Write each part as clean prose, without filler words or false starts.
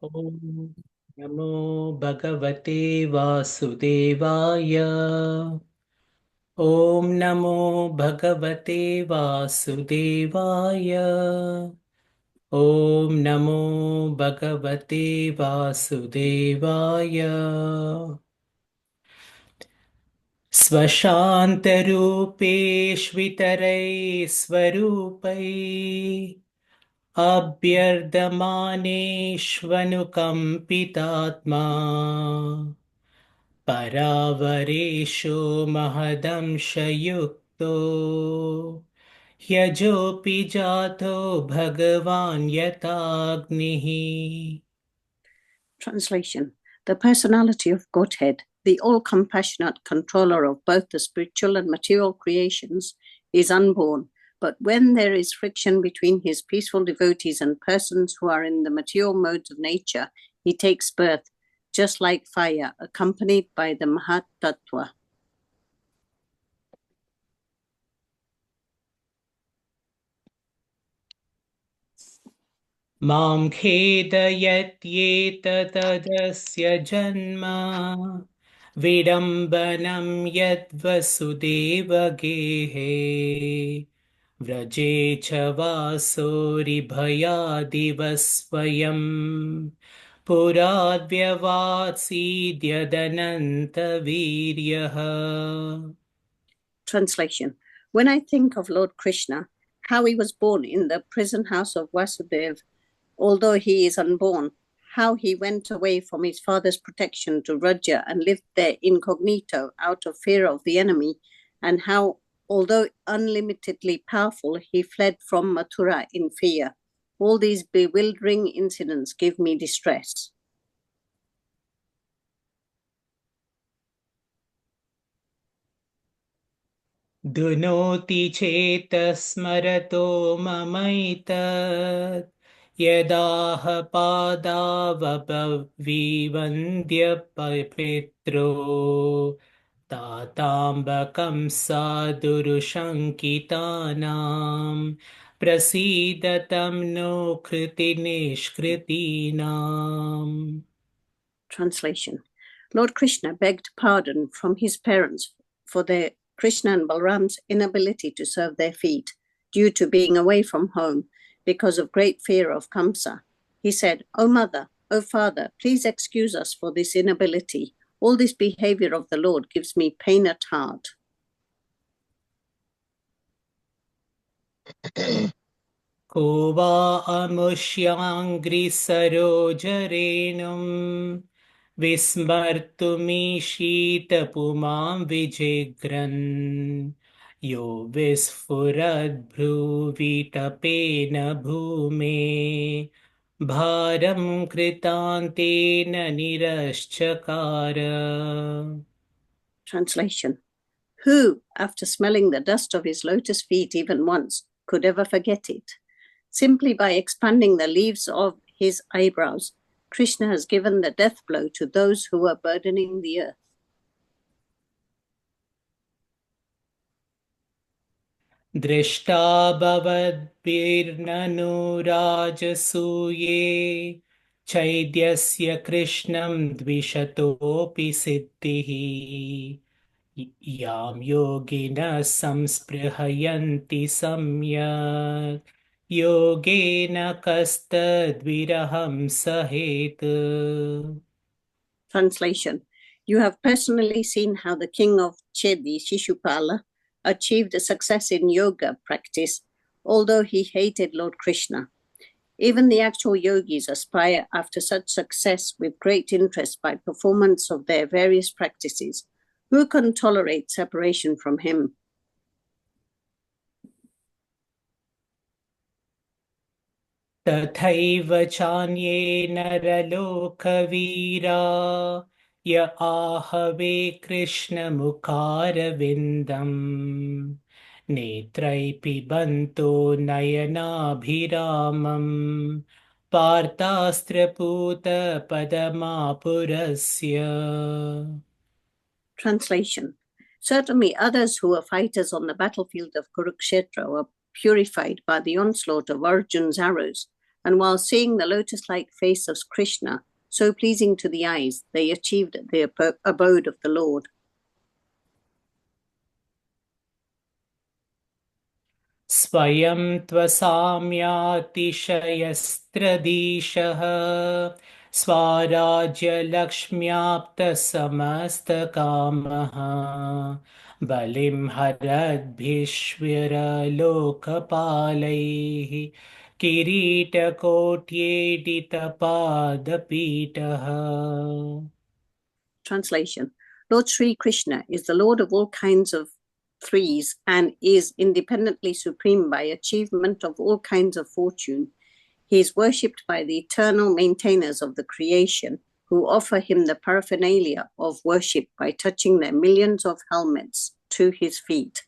Om Namo Bhagavate Vasudevaya. Om Namo Bhagavate Vasudevaya. Om Namo Bhagavate Vasudevaya. Svashantarupe स्वरूपै अभ्यर्धमानेष्वनुकम्पितात्मा परावरेषु महदंशयुक्तो ह्यजोऽपि जातो भगवान् यथाग्निः. Translation. The personality of Godhead, the all-compassionate controller of both the spiritual and material creations, is unborn. But when there is friction between his peaceful devotees and persons who are in the material modes of nature, he takes birth, just like fire, accompanied by the Mahat Tattva. मां खेदयत्येतदस्य जन्म विडम्बनं यद्वसुदेवगेहे व्रजे च वासोरिभयादिव स्वयं पुराद्व्यवात्सीद्यदनन्तवीर्यः. Translation. When I think of Lord Krishna, how he was born in the prison house of Vasudeva, although he is unborn, how he went away from his father's protection to Raja and lived there incognito out of fear of the enemy, and how, although unlimitedly powerful, he fled from Mathura in fear. All these bewildering incidents give me distress. दुनोति चेत् स्मरतो ममैतत् यदाह पादावपविवन्द्यपित्रो ताताम्बकं साधुरुशङ्कितानां प्रसीदतं no कृतिनिष्कृतीनाम्. Translation. Lord Krishna begged pardon from his parents for their Krishna and Balram's inability to serve their feet due to being away from home because of great fear of Kamsa. He said, "O mother, O father, please excuse us for this inability. All this behavior of the Lord gives me pain at heart." को वा अमुष्याङ्घ्रिसरोजरेणुं विस्मर्तुमीशीतपुमां विजिघ्रन् यो विस्फुरद्भ्रुविटपेन भूमे भारं कृतान्तेन निरश्चकार. Translation. Who, after smelling the dust of his lotus feet even once, could ever forget it? Simply by expanding the leaves of his eyebrows, Krishna has given the death blow to those who are burdening the earth. दृष्टा भवद्भिर्ननु राजसूये चैद्यस्य कृष्णं द्विषतोऽपि सिद्धिः यां योगिनः संस्पृहयन्ति सम्यक् योगेन कस्तद्विरहं सहेत्. Translation. You have personally seen how the king of Chedi, Shishupala, achieved a success in yoga practice, although he hated Lord Krishna. Even the actual yogis aspire after such success with great interest by performance of their various practices. Who can tolerate separation from him? तथैव चान्ये नरलोकवीरा य आहवे कृष्णमुखारविन्दम् नेत्रैः पिबन्तो नयनाभिरामम् पार्थास्त्रपूतपदमापुरस्य. Translation. Certainly others who were fighters on the battlefield of Kurukshetra were purified by the onslaught of Arjun's arrows, and while seeing the lotus-like face of Krishna, so pleasing to the eyes, they achieved the abode of the Lord. स्वयं त्वसाम्यातिशयस्त्रदीशः स्वाराज्यलक्ष्म्याप्तसमस्तकामः बलिं हरद्भिश्वरलोकपालैः किरीटकोट्येटितपादपीठः. Translation. Lord Sri Krishna is the Lord of all kinds of threes and is independently supreme by achievement of all kinds of fortune. He is worshipped by the eternal maintainers of the creation, who offer him the paraphernalia of worship by touching their millions of helmets to his feet.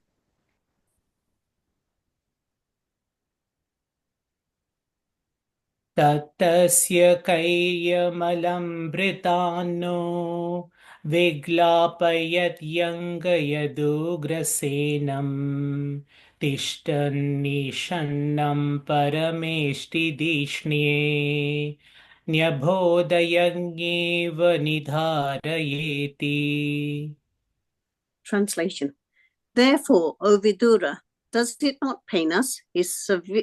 तत्तस्य कैर्यमलमृतान्नो विग्लापयत् यङ्गयदुग्रसेनम् तिष्ठन्निषण्णं परमेष्टिधिष्ण्ये न्यभोदयज्ञेव निधारयेति. Translation. Therefore, O Vidura, does it not pain us, his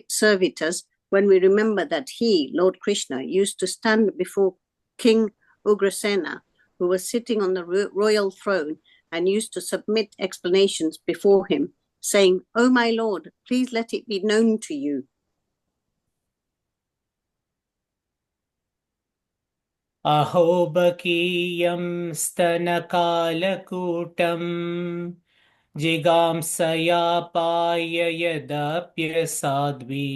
servitors, when we remember that he, Lord Krishna, used to stand before King Ugrasena, who was sitting on the royal throne, and used to submit explanations before him, saying, O my Lord, please let it be known to you. अहोबकीयं स्तनकालकूटम् जिगांसयापाय यदप्यसाध्वी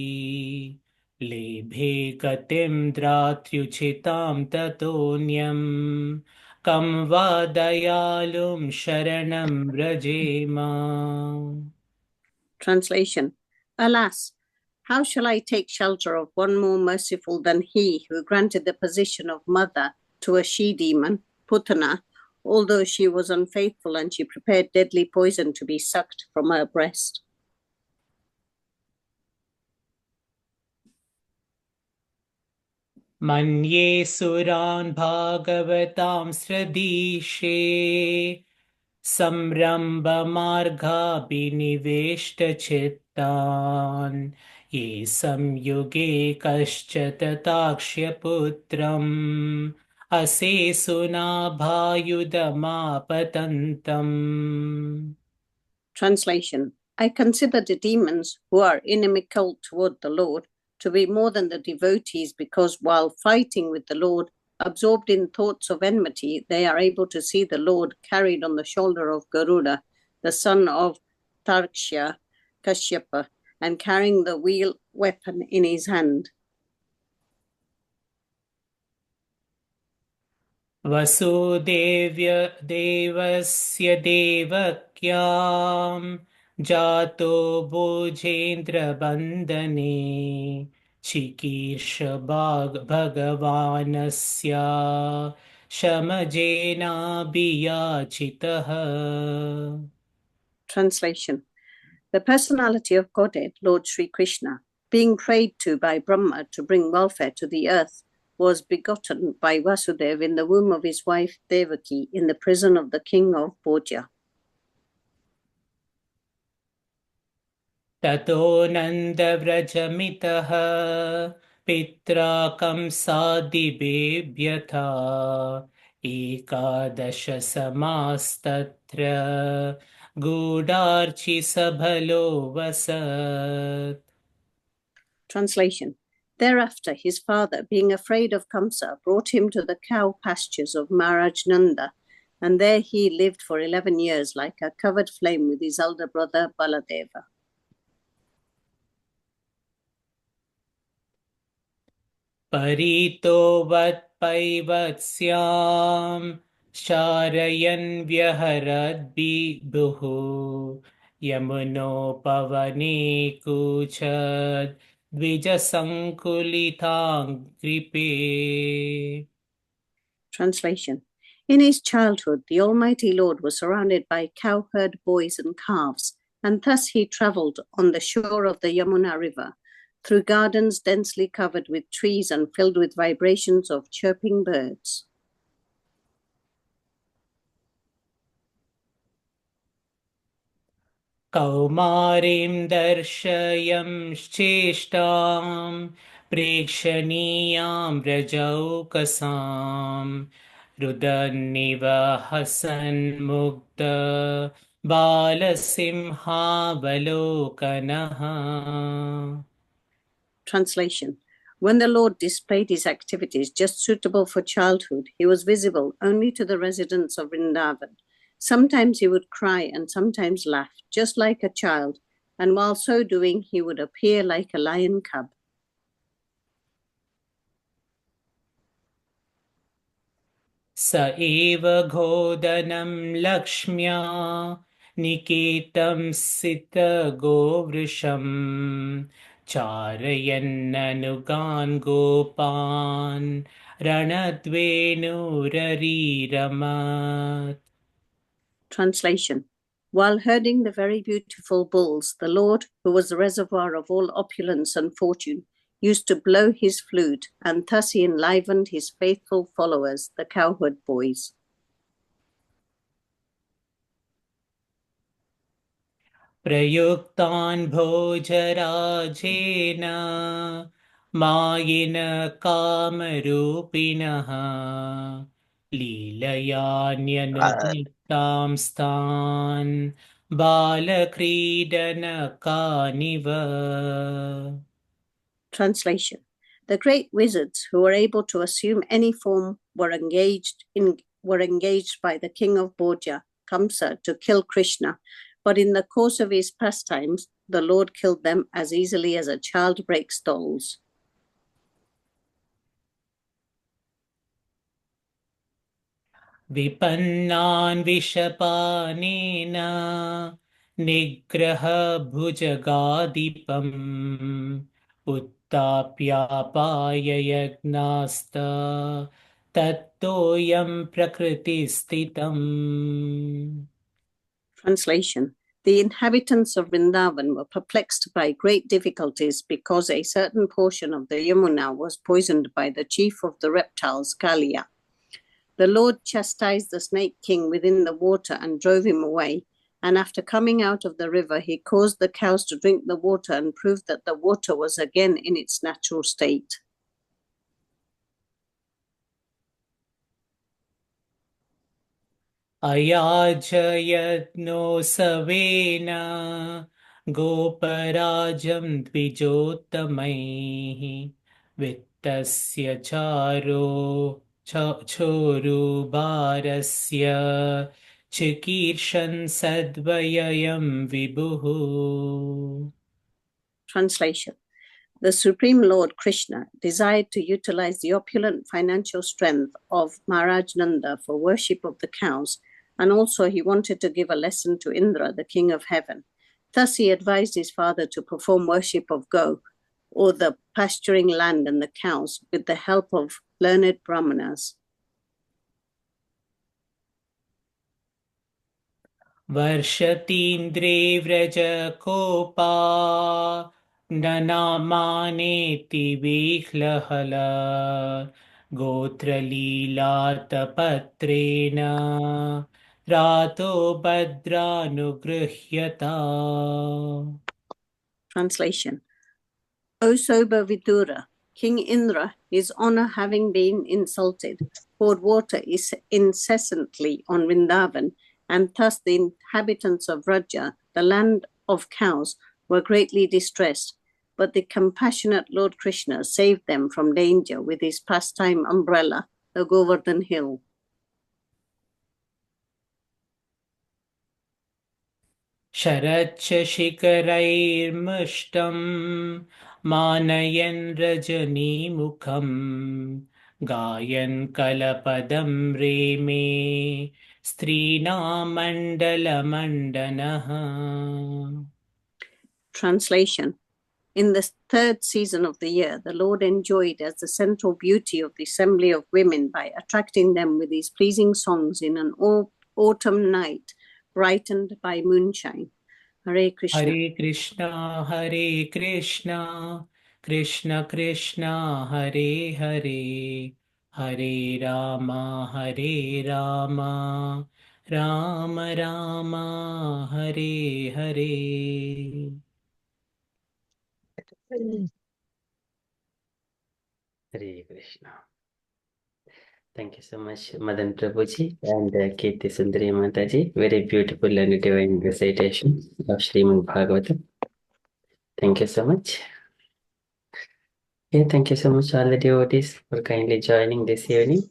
लेभे गतिं द्रात्र्युचितां ततोऽन्यं कं वा दयालुं शरणं व्रजेम. Translation. Alas, how shall I take shelter of one more merciful than he who granted the position of mother to a she-demon, Putana, although she was unfaithful and she prepared deadly poison to be sucked from her breast? मन्ये सुरान् भागवतां श्रदीशे संरम्भमार्गाभिनिवेष्टचित्तान् ये संयुगे कश्च तताक्ष्यपुत्रम् असेसुनाभायुधमापतन्तम्. Translation. I consider the demons who are inimical toward the Lord to be more than the devotees because while fighting with the Lord, absorbed in thoughts of enmity, they are able to see the Lord carried on the shoulder of Garuda, the son of Tarksha, Kashyapa, and carrying the wheel weapon in his hand. वसुदेवस्य देवक्यां जातो भुजेन्द्रवन्दने चिकीर्ष भगवानस्य शमजेनाभियाचितः. Translation. The personality of Godhead, Lord Sri Krishna, being prayed to by Brahma to bring welfare to the earth, was begotten by Vasudeva in the womb of his wife Devaki in the prison of the king of Bhoja. ततो नन्दव्रजमितः पित्रा कंसादिभेभ्यथा एकादश समास्तत्र गूढार्चिसभलो वसत्. Translation. Thereafter, his father, being afraid of Kamsa, brought him to the cow pastures of Maharaj Nanda, and there he lived for 11 years like a covered flame with his elder brother Baladeva. परीतो वत्पैवत्स्यां शारयन् व्यहरद्भिः यमुनोपवने कूचद् द्विजसङ्कुलिताङ्घ्रिपे. Translation. In his childhood, the Almighty Lord was surrounded by cowherd boys and calves, and thus he traveled on the shore of the Yamuna River. through gardens densely covered with trees and filled with vibrations of chirping birds. कौमारीं दर्शयंश्चेष्टां प्रेक्षणीयां रजौकसां रुदन्निव हसन्मुग्ध बालसिंहावलोकनः. Translation. When the Lord displayed his activities just suitable for childhood, he was visible only to the residents of Vrindavan. Sometimes he would cry and sometimes laugh, just like a child, and while so doing, he would appear like a lion cub. स एव गोदनं लक्ष्म्या निकेतं सितगोवृषम् चारयन्ननुगान् गोपान् रणद्वेणुररीरमत्. Translation. While herding the very beautiful bulls, the Lord, who was the reservoir of all opulence and fortune, used to blow his flute, and thus he enlivened his faithful followers, the cowherd boys. प्रयुक्तान् भोजराजेन मायिन कामरूपिणः लीलयान्यनुदितां स्तान् बालक्रीडनकानिव. Translation. The great wizards who were able to assume any form were engaged by the king of Bhoja, Kamsa, to kill Krishna, but in the course of his pastimes, the Lord killed them as easily as a child breaks dolls. विपन्नान् विषपानेन निग्रहभुजगादिपम् उत्ताप्यापाययज्ञास्त तत्तोऽयं प्रकृतिस्थितम्. Translation. The inhabitants of Vrindavan were perplexed by great difficulties because a certain portion of the Yamuna was poisoned by the chief of the reptiles, Kalia. The Lord chastised the snake king within the water and drove him away. And after coming out of the river, he caused the cows to drink the water and proved that the water was again in its natural state. अयाजयज्ञो सवेन गोपराजं द्विजोत्तमैः वित्तस्य चोरुबारस्य चिकीर्षन् सद्वयं विभुः. Translation. The Supreme Lord Krishna desired to utilize the opulent financial strength of Maharaj Nanda for worship of the cows, and also he wanted to give a lesson to Indra, the king of heaven. Thus he advised his father to perform worship of Go, or the pasturing land and the cows, with the help of learned brahmanas. वर्षतीन्द्रे व्रजकोपा ननामानेति विह्लहल गोत्रलीलातपत्रेण रातो भद्रानुगृह्यता. Translation. O sober Vidura, King Indra, his honor having been insulted, poured water incessantly on Vrindavan, and thus the inhabitants of Vraja, the land of cows, were greatly distressed. But the compassionate Lord Krishna saved them from danger with his pastime umbrella, the Govardhan hill. शरच्च शिखरैर्मुष्टं मानयन् रजनीमुखं गायन् कलपदं रेमे स्त्रीणां मण्डलमण्डनः. Translation. In the third season of the year, the Lord enjoyed as the central beauty of the assembly of women by attracting them with his pleasing songs in an autumn night brightened by moonshine. Hare Krishna. Hare Krishna Krishna Krishna Hare Hare Hare Ram Hare Ram Ram Ram Hare Hare. Hare Krishna. Thank you so much, Madan Prabhuji and Kirti Sundari Mataji. Very beautiful and divine recitation of Srimad Bhagavatam. Thank you so much. Yeah, thank you so much, all the devotees, for kindly joining this evening.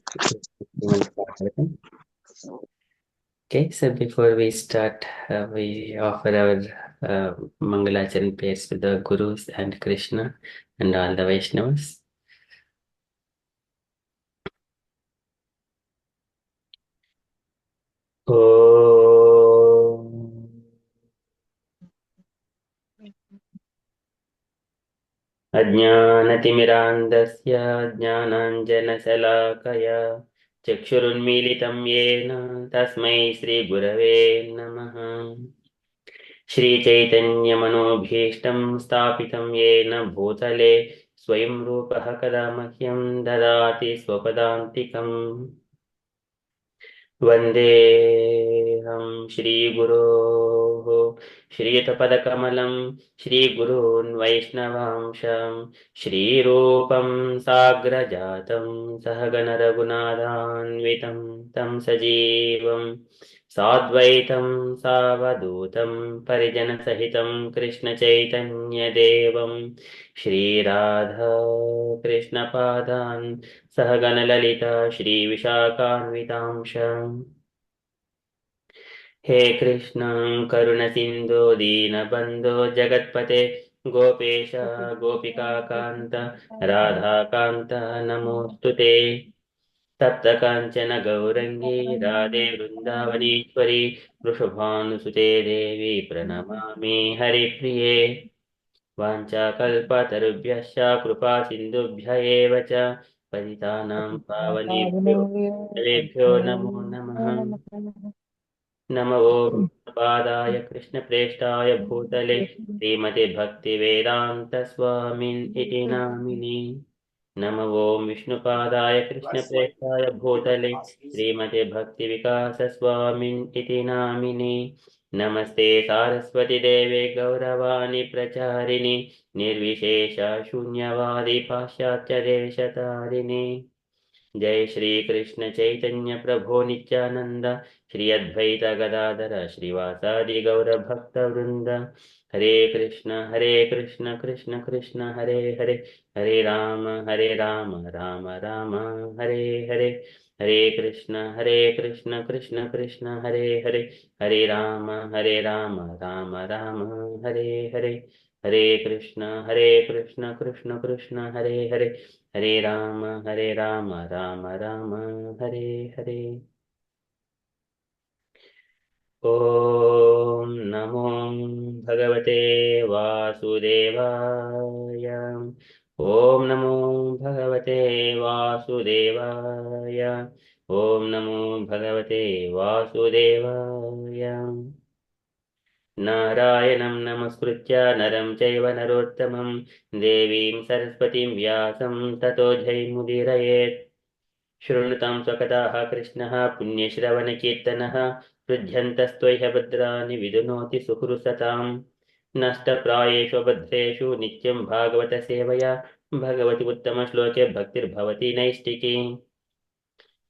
Srimad Bhagavatam. Okay, so before we start, we offer our Mangalacharan prayers to the Gurus and Krishna and all the Vaishnavas. Om अज्ञानतिमिरान्धस्य ज्ञानाञ्जनशलाकया चक्षुरुन्मीलितं येन तस्मै श्रीगुरवे नमः. श्रीचैतन्यमनोभीष्टं स्थापितं येन भूतले स्वयं रूपः कदा मह्यं ददाति स्वपदान्तिकम्. वन्देऽहं श्रीगुरोः श्रीयुतपदकमलं श्रीगुरून् वैष्णवांशं श्रीरूपं साग्रजातं सहगणरघुनाथान्वितं तं सजीवं साद्वैतं सावधूतं परिजनसहितं कृष्णचैतन्यदेवं श्रीराधा कृष्णपादान् सहगणललिता श्रीविशाखान्वितांशम्. हे कृष्ण करुणसिन्धो दीनबन्धो जगत्पते गोपेश गोपिकान्त राधाकान्त नमोऽस्तु ते. तप्तकाञ्चन गौरङ्गी राधे वृन्दावनेश्वरी वृषभानुसुते देवी प्रणमामि हरिप्रिये. वाञ्छाकल्पतरुभ्यश्च कृपा सिन्धुभ्य एव च पतितानां पावनेभ्यो वैष्णवेभ्यो नमो नमः. नमो पादाय कृष्णप्रेष्ठाय भूतले श्रीमते भक्तिवेदान्तस्वामिन् इति नामिनि. नमो विष्णुपादाय कृष्णप्रेष्ठाय भूतले श्रीमते भक्तिविकासस्वामिन् इति नामिनि. नमस्ते सारस्वती देवे गौरवाणी प्रचारिणि निर्विशेष शून्यवादी पाश्चात्य देशतारिणि. जय श्री कृष्ण चैतन्य प्रभो नित्यानंद श्री अद्वैत गदाधर श्रीवासादि गौर भक्त वृंद. हरे कृष्ण कृष्ण कृष्ण हरे हरे हरे राम राम राम हरे हरे. हरे कृष्ण कृष्ण कृष्ण हरे हरे हरे राम राम राम हरे हरे. हरे कृष्ण कृष्ण कृष्ण हरे हरे हरे राम राम राम हरे हरे. ॐ नमो भगवते वासुदेवाय. ॐ नमो भगवते वासुदेवाय. ॐ नमो भगवते वासुदेवाय. नारायणं नमस्कृत्य नरं चैव नरोत्तमं देवीं सरस्वतीं व्यासं ततो जयमुदीरयेत्. शृणुतां स्वकथाः कृष्णः पुण्यश्रवणकीर्तनः हृद्यन्तस्त्वह्य भद्राणि विदुनोति सुहृसताम्. नष्टप्रायेषु भद्रेषु नित्यं भागवत सेवया भगवति उत्तमश्लोके भक्तिर्भवति नैष्टिकी.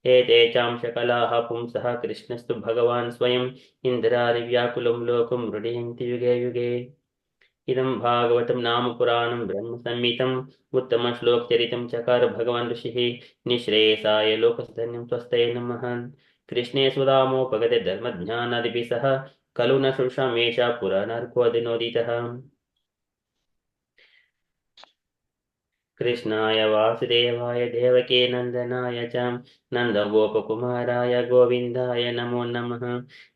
एते चां सकलाः पुंसः कृष्णस्तु भगवान् स्वयम् इन्द्रादिव्याकुलं लोकं मृडयन्ति युगे युगे. इदं भागवतं नाम पुराणं ब्रह्मसंहितम् उत्तमश्लोकचरितं चकार भगवान् ऋषिः निःश्रेयसाय लोकसधन्यं स्वस्तये नमः. कृष्णे सुदामोपगते धर्मज्ञानादिभिः सह खलु न शुश्रामेषा पुराणार्कोऽधिनोदितः. कृष्णाय वासुदेवाय देवके नन्दनाय च नन्दगोपकुमाराय गोविन्दाय नमो नमः.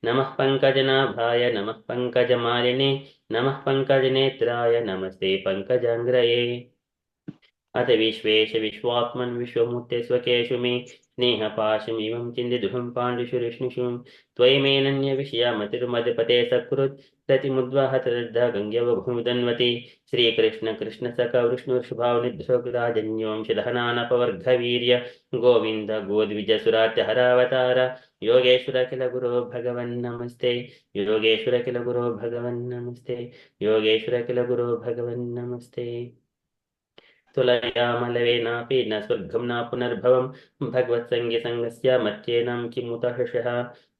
नमः पङ्कजनाभाय नमः पङ्कजमालिने नमः पङ्कजनेत्राय नमस्ते पङ्कजाङ्ग्रये. अथ विश्वेश विश्वात्मन् विश्वमूर्ते स्वकेषु मे स्नेहपाशमिमं चिन्तिदुहं पाण्डुषु विष्णुषु त्वयिमेनन्य विषयामतिर्मदपते सकृत् प्रतिमुद्वाहतरद्धा गङ्ग्यवभूदन्वति श्रीकृष्ण कृष्ण सखा विष्णुर्षुभावनिधनानपवर्गवीर्य गोविन्द गोद्विजसुरात्यहरावतार योगेश्वर किल गुरो भगवन् नमस्ते योगेश्वर किल गुरो भगवन् नमस्ते योगेश्वर किल गुरो भगवन् नमस्ते तुलयामलवेनापि न स्वर्गं न पुनर्भवं भगवत्सङ्गसङ्गस्य मत्येनं किमुतहर्षः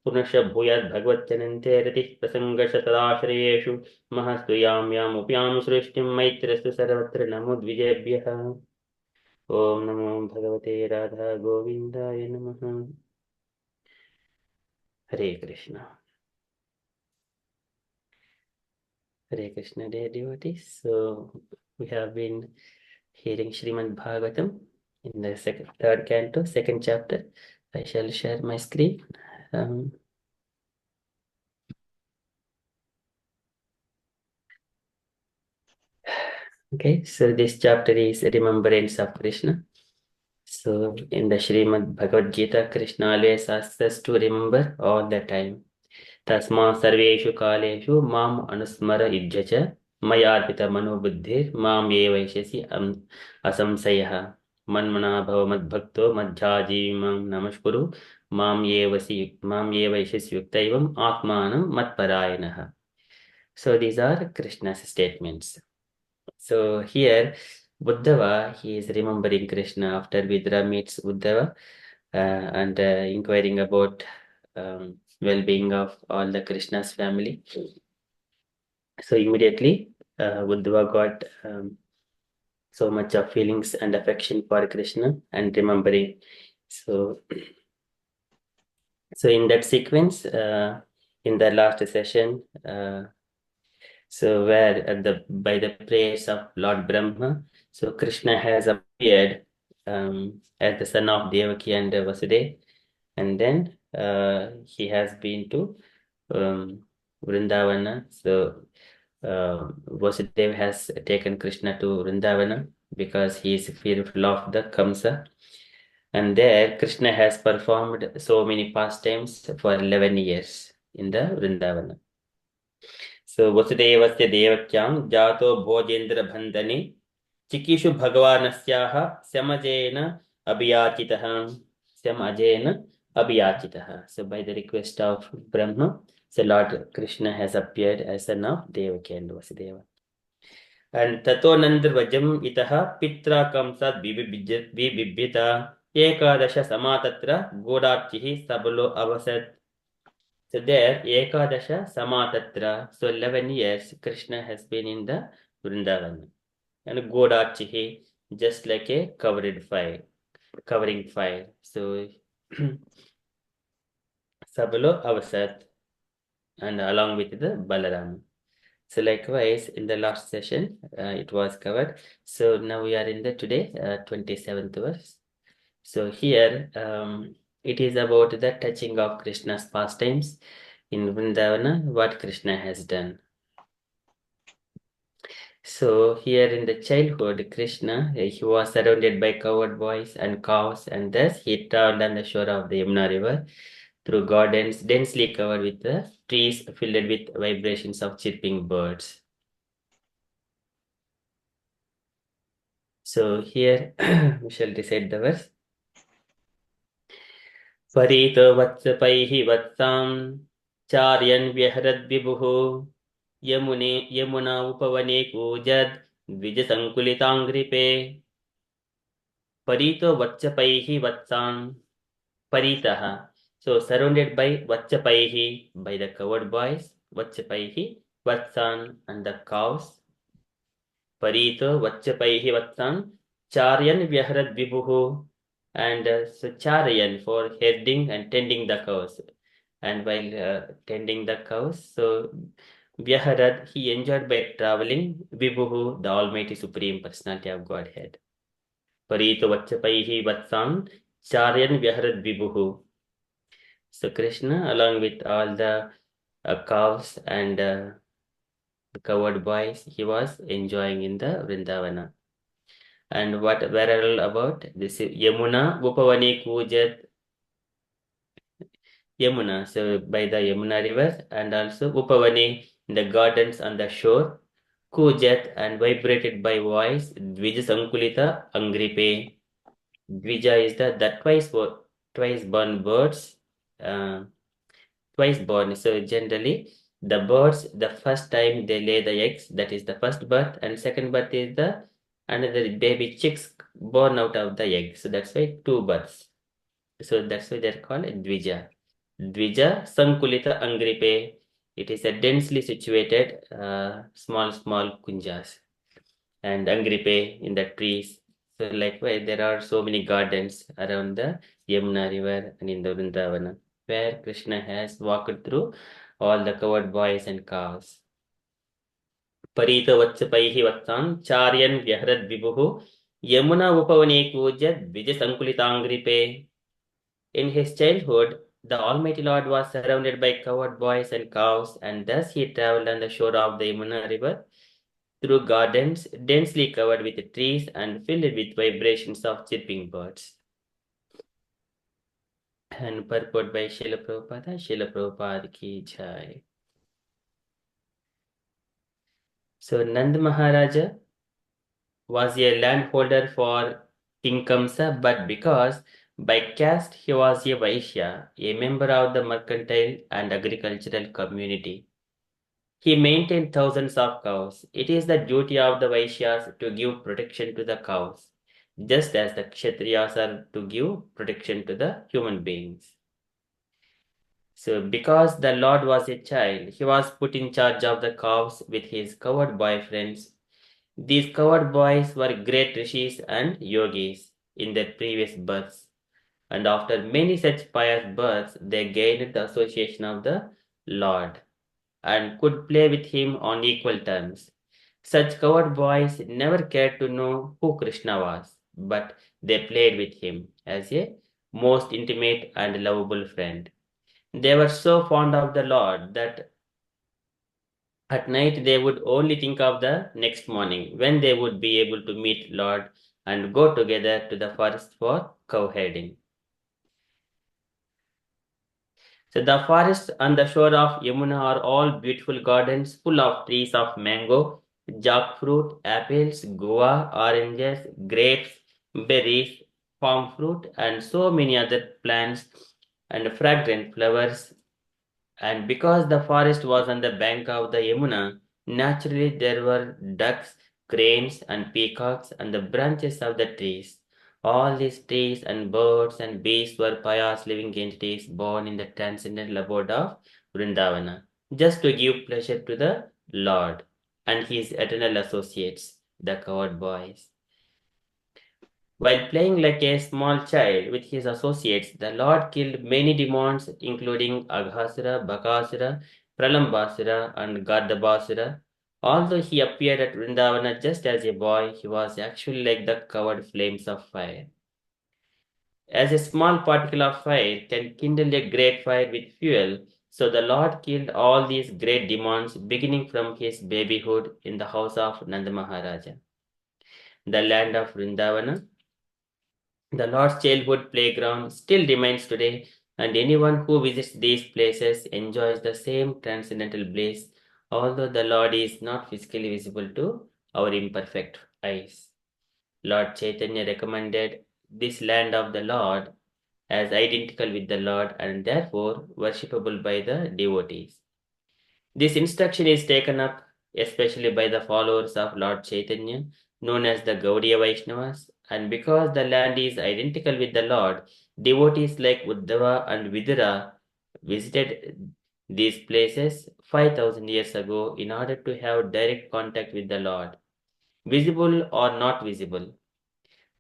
पुनश्च भूयात् भगवत्यनन्ते रतिः प्रसङ्गशतदाश्रयेषु महस्तु यां सृष्टिं मैत्रस्तु सर्वत्र नमो द्विजेभ्यः ॐ नमो भगवते राधा गोविन्दाय नमः हरे Krishna Hare Krishna, dear devotees. So we have been hearing Srimad Bhagavatam in the third canto, second chapter. I shall share my screen. Okay, so this chapter is remembrance of Krishna. So in the Srimad Bhagavad Gita, Krishna always asks us to remember all the time. तस्मात् सर्वेषु कालेषु माम् अनुस्मर युध्य च मयार्पित मनोबुद्धिर् माम् ये वैश्यसि असंशयः मन्मना भव मद्भक्तो मध्याजीवी मां नमस्कुरु माम् ये वैश्यसि युक्त एवम् आत्मानं मत्परायणः. So these are Krishna's statements. So here Uddhava, he is remembering Krishna after Vidra meets Uddhava and inquiring about well-being of all the Krishna's family. So immediately Uddhava got so much of feelings and affection for Krishna and remembering. So in that sequence, in the last session, so where by the prayers of Lord Brahma, so Krishna has appeared as the son of Devaki and Vasudeva, and then he has been to Vrindavana. So Vasudeva has taken Krishna to Vrindavana because he is fearful of the Kamsa. And there Krishna has performed so many pastimes for 11 years in the Vrindavana. So Vasudevasya Devakyam Jato Bhojendra Bandhani Chikishu Bhagavanasyaha Samajena Abhiyachitaha Samajena Abhiyachitaha. So by the request of Brahma, so Lord Krishna has appeared as son of Devaki and Vasudeva. And Tato Nandarvajam Itaha Pitra Kamsat Vibibhita Ekadasha Samatatra Godarchihi Sabalo Avasat. So there, Ekadasha Samatatra, so 11 years, Krishna has been in the Vrindavan. And Godachihi, just like a covering fire. So, Sabalo Avasat, and along with the Balaram. So likewise, in the last session, it was covered. So now we are in the today, 27th verse. So here, it is about the touching of Krishna's pastimes in Vrindavana, what Krishna has done. So here in the childhood, Krishna, he was surrounded by cowherd boys and cows, and thus he traveled on the shore of the Yamuna river through gardens densely covered with the trees filled with vibrations of chirping birds. So here we shall recite the verse. Parito vatsapaihi vatsam charyan vyahrat vibhuhu Yamuna उपवने कूजद द्विज संकुलितांग्रिपे परितो वत्सपैहि वत्सान् परितः. So surrounded by vachapaihi, by the covered boys, vachapaihi vatsan, and the cows. Parito vachapaihi vatsan charyan vyahrat vibhuhu, and so charyan for herding and tending the cows. And while tending the cows, so Vyaharad, he enjoyed by traveling, Vibhuhu, the Almighty Supreme Personality of Godhead. Parito Vachapaihi Vatsan, Charyan Vyaharad Vibhuhu. So Krishna, along with all the cows and the covered boys, he was enjoying in the Vrindavana. And where are all about? This is Yamuna, Upavani Kujat, Yamuna, so by the Yamuna river, and also Upavani in the gardens on the shore, Kujat and vibrated by voice, Dvija Sankulita Angripe. Dvija is the twice born birds, uh, twice born. So generally, the birds, the first time they lay the eggs, that is the first birth, and second birth is the another baby chicks born out of the egg. So that's why two births. So that's why they're called Dvija. Dvija Sankulita Angripe. It is a densely situated small kunjas and Angripe in the trees. So likewise, there are so many gardens around the Yamuna river and in the Vrindavana where Krishna has walked through all the covered boys and cows. Parita Vatsapahi Vatsam Charyan Vyahrad Vibhuhu Yamuna Upavane Kujat Vijay Sankulitangripe. In his childhood, the Almighty Lord was surrounded by covered boys and cows, and thus he traveled on the shore of the Yamuna river through gardens densely covered with trees and filled with vibrations of chirping birds. And purport by Srila Prabhupada ki jai. So Nand Maharaja was a landholder for King Kamsa, but because by caste he was a Vaishya, a member of the mercantile and agricultural community. He maintained thousands of cows. It is the duty of the Vaishyas to give protection to the cows, just as the Kshatriyas are to give protection to the human beings. So, because the Lord was a child, he was put in charge of the cows with his coward boyfriends. These coward boys were great rishis and yogis in their previous births, and after many such pious births, they gained the association of the Lord and could play with him on equal terms. Such coward boys never cared to know who Krishna was, but they played with him as a most intimate and lovable friend. They were so fond of the Lord that at night they would only think of the next morning when they would be able to meet Lord and go together to the forest for cow herding. So the forests on the shore of Yamuna are all beautiful gardens full of trees of mango, jackfruit, apples, guava, oranges, grapes, berries, palm fruit, and so many other plants and fragrant flowers. And because the forest was on the bank of the Yamuna, naturally there were ducks, cranes, and peacocks on the branches of the trees. All these trees and birds and beasts were pious living entities born in the transcendental abode of Vrindavana, just to give pleasure to the Lord and his eternal associates, the coward boys. While playing like a small child with his associates, the Lord killed many demons, including Aghasura, Bakasura, Pralambasura, and Gardabasura. Although he appeared at Vrindavana just as a boy, he was actually like the covered flames of fire. As a small particle of fire can kindle a great fire with fuel, so the Lord killed all these great demons beginning from his babyhood in the house of Nanda Maharaja, the land of Vrindavana. The Lord's childhood playground still remains today, and anyone who visits these places enjoys the same transcendental bliss, although the Lord is not physically visible to our imperfect eyes. Lord Chaitanya recommended this land of the Lord as identical with the Lord and therefore worshipable by the devotees. This instruction is taken up especially by the followers of Lord Chaitanya, known as the Gaudiya Vaishnavas, and because the land is identical with the Lord, devotees like Uddhava and Vidura visited these places 5,000 years ago in order to have direct contact with the Lord, visible or not visible.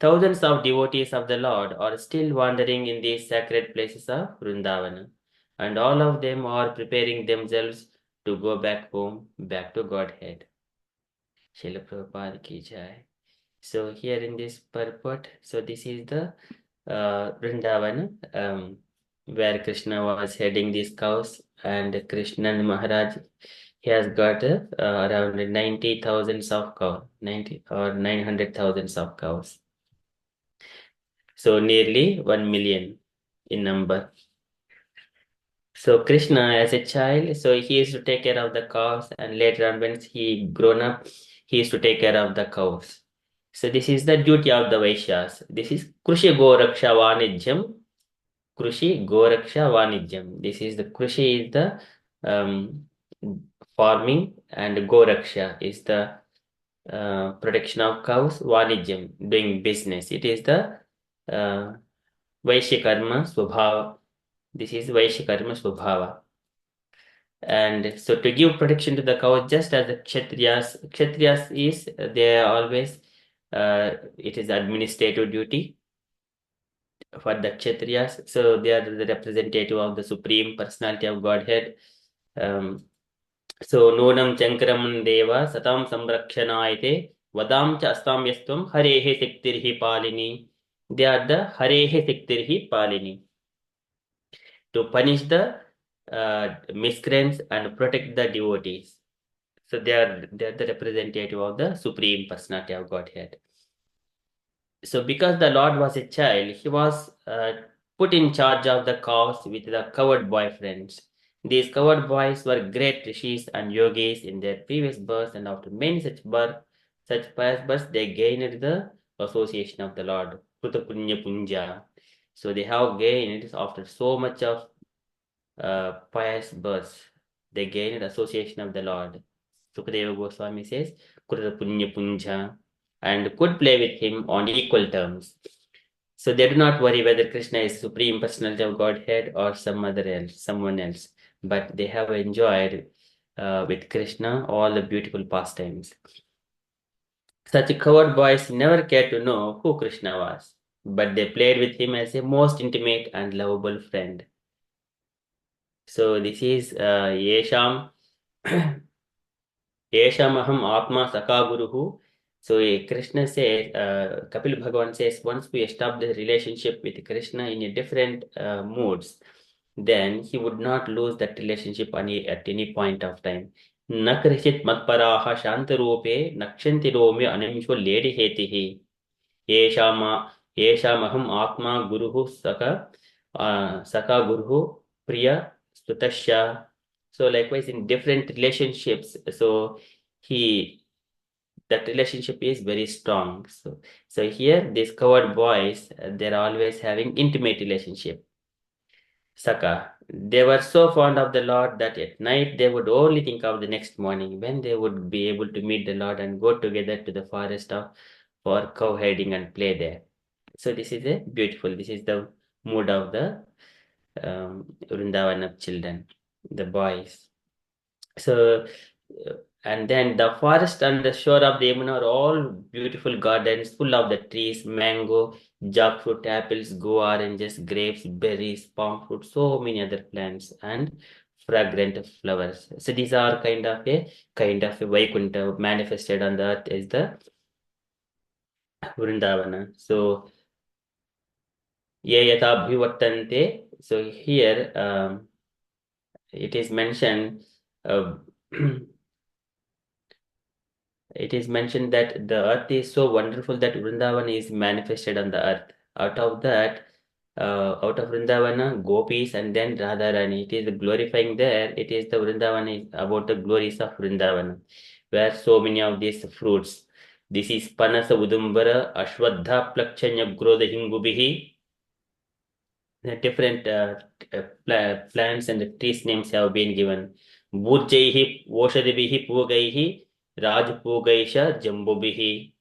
Thousands of devotees of the Lord are still wandering in these sacred places of Vrindavana, and all of them are preparing themselves to go back home, back to Godhead. Srila Prabhupada ki jai. So here in this purport, so this is the Vrindavana, where Krishna was heading these cows, and Krishna and Maharaj he has got around 90,000 of cows, 90 or 900,000 of cows. So nearly 1 million in number. So Krishna, as a child, so he used to take care of the cows, and later on, when he grown up, he used to take care of the cows. So this is the duty of the Vaishyas. This is Krushi Goraksha Vanijyam. Krushi Goraksha Vanijyam. This is the Krushi is the um, farming, and Goraksha is the protection of cows. Vanijyam, doing business. It is the uh, Vaishya Karma Swabhava. This is Vaishya Karma Swabhava. And so to give protection to the cows, just as the Kshatriyas is, they are always, it is administrative duty for the Kshatriyas. So they are the representative of the Supreme Personality of Godhead. So Nonam Chankraman Deva Satam Samrakshanaite Vadam Cha Astam Yastvam Harehe Siktirhi Palini. They are the Harehe Siktirhi Palini. To punish the miscreants and protect the devotees. So they are the representative of the Supreme Personality of Godhead. So because the Lord was a child, he was put in charge of the cows with the coward boyfriends. These coward boys were great rishis and yogis in their previous births, and after many such pious births, they gained the association of the Lord. Kruta Punya Punja. So they have gained after so much of pious births. They gained association of the Lord. Sukadeva Goswami says, Kruta Punya Punja, and could play with him on equal terms. So they do not worry whether Krishna is Supreme Personality of Godhead or someone else, but they have enjoyed with Krishna all the beautiful pastimes. Such coward boys never cared to know who Krishna was, but they played with him as a most intimate and lovable friend. So this is Yesham Yeshamaham Atma Saka Guruhu. So Krishna says, Kapil Bhagavan says, once we establish a relationship with Krishna in a different moods, then he would not lose that relationship at any point of time. Nakrishit matparaha shantarupe nakshanti rome animsho ledi hetihi. Yeshamaham Atma Guruhu Saka Guruhu Priya Stutasya. So likewise in different relationships, so that relationship is very strong. So here these covered boys, they're always having intimate relationship. Saka, they were so fond of the Lord that at night they would only think of the next morning when they would be able to meet the Lord and go together to the forest for cow herding and play there. So this is this is the mood of the Vrindavan children, the boys. So, and then the forest and the shore of the Yamuna are all beautiful gardens full of the trees, mango, jackfruit, apples, go oranges, grapes, berries, palm fruit, so many other plants and fragrant flowers. So these are kind of a Vaikuntha manifested on the earth is the Vrindavana. So ye yata bhivartante. So here it is mentioned uh, it is mentioned that the earth is so wonderful that Vrindavan is manifested on the earth. Out of that, out of Vrindavana, gopis and then Radharani. It is glorifying there. It is the Vrindavan is about the glories of Vrindavana, where so many of these fruits. This is Panasa Udumbara, Ashwadha Plakshanya Grodha Hingubihi. The different plants and trees names have been given. Burjaihi, Voshadibihi, Pugaihi, Rajpugaisha, Jambubihi.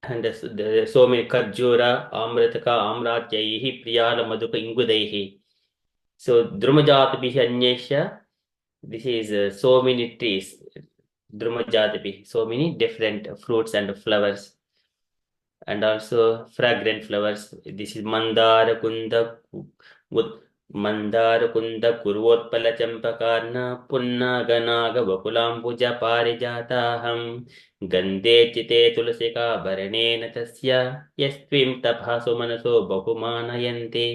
And so many Karjura, Amritaka, Amratjaihi, Priyala, Maduka, Ingudaihi. So Drumajatabihi, Anyesha. This is so many trees. Drumajatabihi, so many different fruits and flowers. And also fragrant flowers. This is Mandara, Kunda, మందారకుంద కుర్వోత్పలచంపకార్ణ పున్నాగనాగవకులాంబుజపారిజాతాహం గంధే చితే తులసికాభరణేన తస్య యస్త్విం తపాసు మనసో బహుమానయంతి.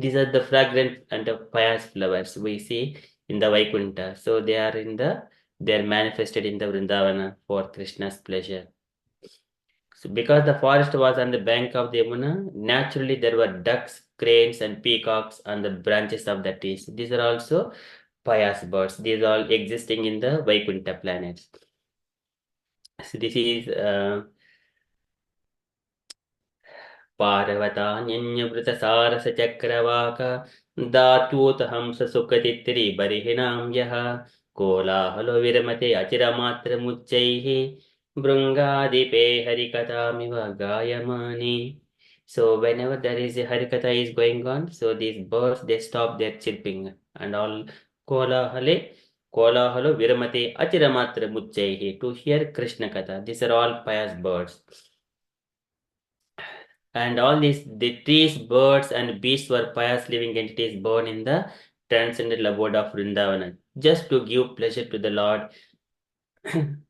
These are the fragrant and the pious flowers we see in the Vaikuntha. So they are manifested in the Vrindavana for Krishna's pleasure. So because the forest was on the bank of the Yamuna, naturally there were ducks, cranes, and peacocks on the branches of the trees. These are also pious birds. These are all existing in the Vaikuntha planets. So this is पार्वतान्यन्यवृतसारसचक्रवाक दात्यूतहंससुखतित्रिबर्हिणां यः कोलाहलो विरमते अचिरमात्रमुच्चैः भृङ्गादिपे हरिकथामिव गायमानि. So whenever there is a harikatha is going on, so these birds they stop their chirping and all kolahalo viramate achiramatra muchaihi to hear Krishna katha. These are all pious birds. And all the trees, birds, and beasts were pious living entities born in the transcendental abode of Vrindavana, just to give pleasure to the Lord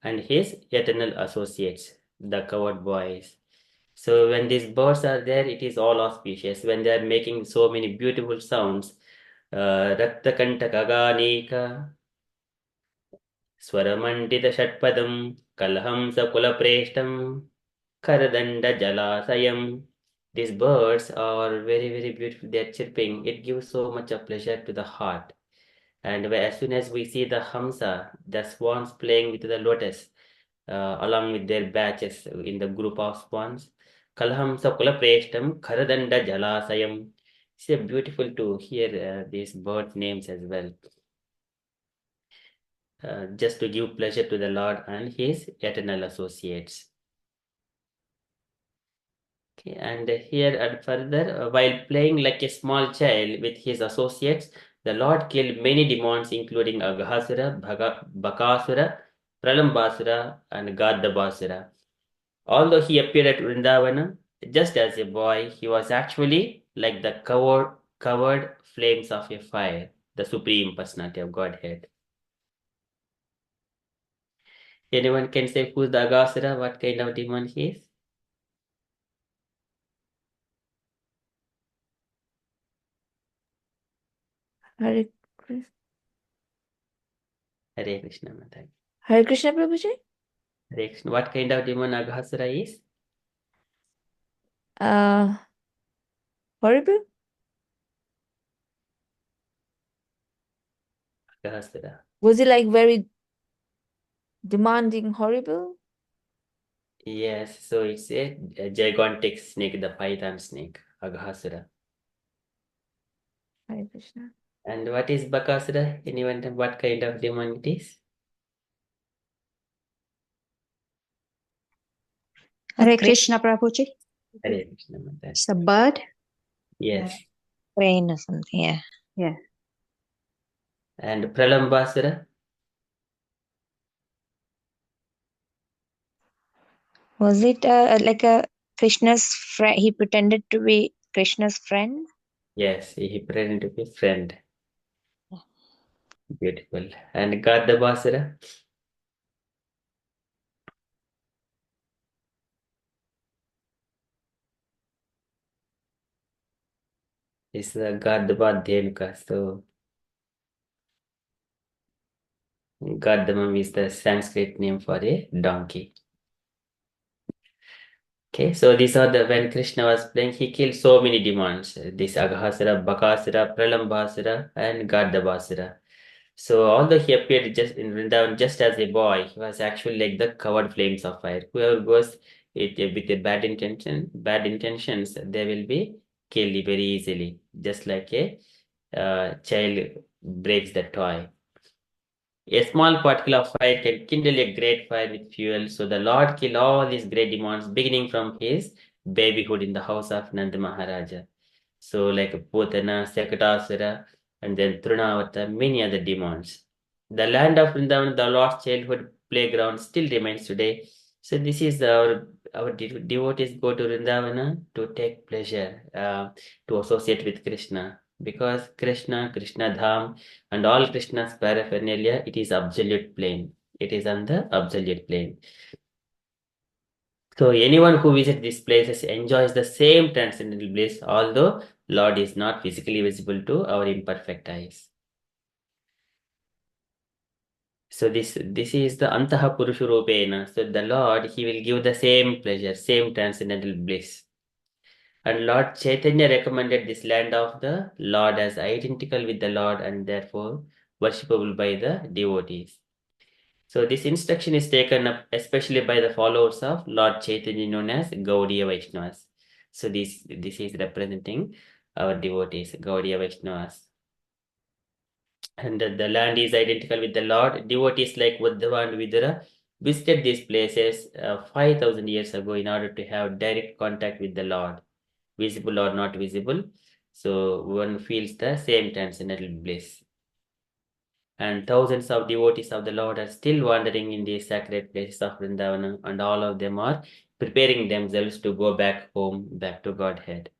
and his eternal associates, the coward boys. So when these birds are there, it is all auspicious. When they are making so many beautiful sounds, Raktakanta Kaganika, Swaramandita Shatpadam, Kalhamsa Kulapreshtam, Karadanda Jalasayam. These birds are very, very beautiful. They are chirping. It gives so much of pleasure to the heart. And as soon as we see the Hamsa, the swans playing with the lotus, along with their batches in the group of swans, Kalhamsa Kulapreshtam Karadanda Jalasayam. It's beautiful to hear these bird names as well. Just to give pleasure to the Lord and his eternal associates. Okay, and here and further, while playing like a small child with his associates, the Lord killed many demons, including Aghasura, Bakasura, Pralambasura, and Gadabasura. Although he appeared at Vrindavana just as a boy, he was actually like the covered flames of a fire, the Supreme Personality of Godhead. Anyone can say who's the Aghasura, what kind of demon he is? Hare Krishna. Hare Krishna, Mata. Hare Krishna, Prabhuji. Hare Krishna. What kind of demon Aghasura is? Horrible. Aghasura. Was he like very demanding, horrible? Yes, so it's a gigantic snake, the python snake, Aghasura. Hare Krishna. And what is Bakasura? Anyone know what kind of demon it is? Hare Krishna, Prabhuji. Hare Krishna, Mata. It's a bird, Yes. crane or something. Yeah. Yeah. And Pralambasura? Was it like a Krishna's friend? He pretended to be Krishna's friend. Yes, he pretended to be a friend. Beautiful. And Gadabasura? It's the Gadabadhyamka. So Gadamam is the Sanskrit name for a donkey. Okay, so these are when Krishna was playing, he killed so many demons. This Aghasura, Bakasura, Pralambasura, and Gardabasura. So although he appeared just in Vrindavan just as a boy, he was actually like the covered flames of fire. Whoever goes with a bad intentions, they will be killed very easily, just like a child breaks the toy. A small particle of fire can kindle a great fire with fuel. So the Lord killed all these great demons, beginning from his babyhood in the house of Nanda Maharaja. So like Putana, Sekatasura, and then Trunavata, many other demons. The land of Vrindavan, the Lord's childhood playground, still remains today. So this is our devotees go to Vrindavana to take pleasure, to associate with Krishna. Because Krishna, Krishna Dham, and all Krishna's paraphernalia, it is absolute plane. It is on the absolute plane. So anyone who visits these places enjoys the same transcendental bliss, although Lord is not physically visible to our imperfect eyes. So this is the Antaha Purushurupena. So the Lord, he will give the same pleasure, same transcendental bliss. And Lord Chaitanya recommended this land of the Lord as identical with the Lord and therefore worshipable by the devotees. So this instruction is taken up especially by the followers of Lord Chaitanya known as Gaudiya Vaishnavas. So this is representing our devotees, Gaudiya Vaishnavas. And the land is identical with the Lord. Devotees like Uddhava and Vidura visited these places 5,000 years ago in order to have direct contact with the Lord, visible or not visible. So one feels the same transcendental bliss. And thousands of devotees of the Lord are still wandering in these sacred places of Vrindavana, and all of them are preparing themselves to go back home, back to Godhead.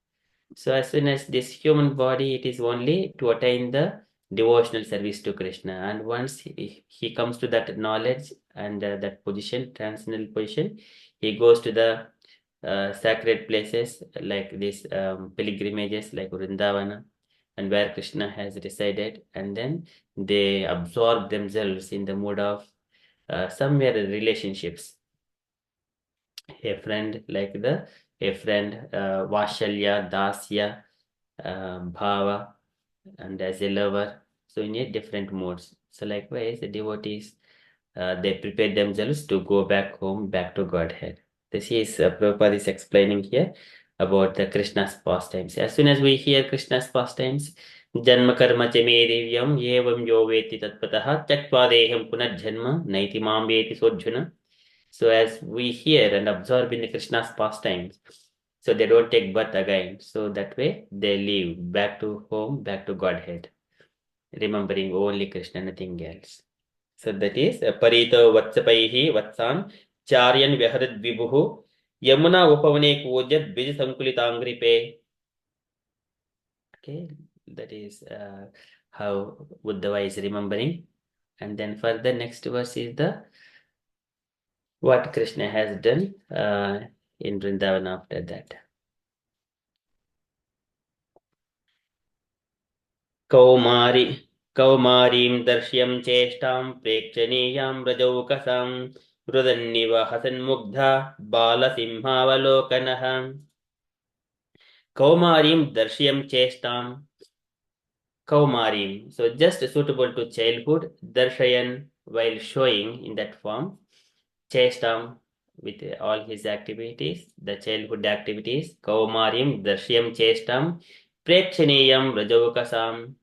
So as soon as this human body, it is only to attain the devotional service to Krishna. And once he comes to that knowledge and that position, transcendental position, he goes to the sacred places like these pilgrimages like Vrindavana, and where Krishna has resided, and then they absorb themselves in the mood of somewhere relationships. A friend Vashalya, Dasya, Bhava, and as a lover. So in a different modes. So likewise, the devotees, they prepare themselves to go back home, back to Godhead. This is Prabhupada is explaining here about the Krishna's pastimes. As soon as we hear Krishna's pastimes, Janma karma cha me divyam yevam yo veti tatpataha tyaktva deham punarjanma naiti mam veti sodjuna. So as we hear and absorb in the Krishna's pastimes, so they don't take birth again. So that way they live back to home, back to Godhead, remembering only Krishna, nothing else. So that is Parito Vatsapaihi Vatsan Charyan Vyaharat Vibhuhu Yamuna Upavane Kujat Bij Sankulitangripe. Okay, that is how Uddhava is remembering. And then further next verse is the what Krishna has done in Vrindavan after that. कौमारीं दर्श्यं चेष्टां प्रेक्षणीयां रजौकसां रुदन्निव हसन्मुग्धा बालसिंहावलोकनः कौमारीं दर्श्यं चेष्टां Kaumarim. So just suitable to childhood, Darshayan while showing in that form, Chestam with all his activities, the childhood activities, Kaumarim, Darshyam Chestam, Prekshaneyam Rajavakasam,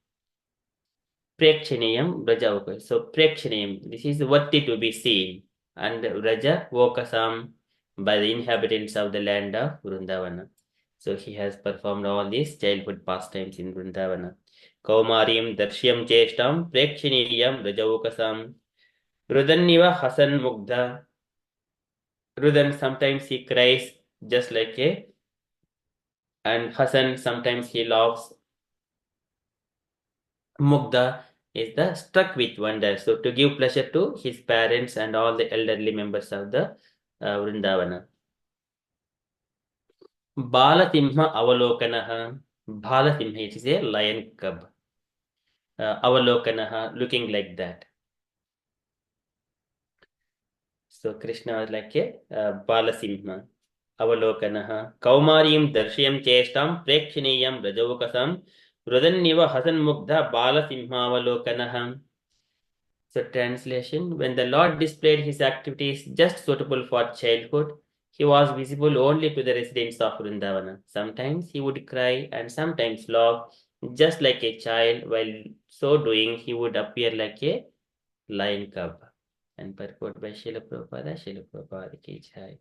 Prekshaneyam Rajavaka. So Prekshaneyam, this is worthy to be seen, and Raja Vokasam by the inhabitants of the land of Vrindavana. So he has performed all these childhood pastimes in Vrindavana. Kaumarim Darshyam Chestam Prekshaniyam Rajavukasam Rudanniva Hasan Mugdha. Rudan sometimes he cries just like a, and Hasan sometimes he laughs. Mugdha is the struck with wonder. So to give pleasure to his parents and all the elderly members of the Vrindavana. Balasimha Avalokanaha. Balasimha, it is a lion cub. Avalokanaha, looking like that. So Krishna was like a Balasimha. Avalokanaha. Kaumarim Darshiyam Chestam Prekshaniyam Rajavukasam Rudanniva Hasanmugdha Balasimha Avalokanaha. So translation, when the Lord displayed his activities just suitable for childhood, he was visible only to the residents of Vrindavana. Sometimes he would cry and sometimes laugh, just like a child. While so doing, he would appear like a lion cub. And purport by Srila Prabhupada ki jai.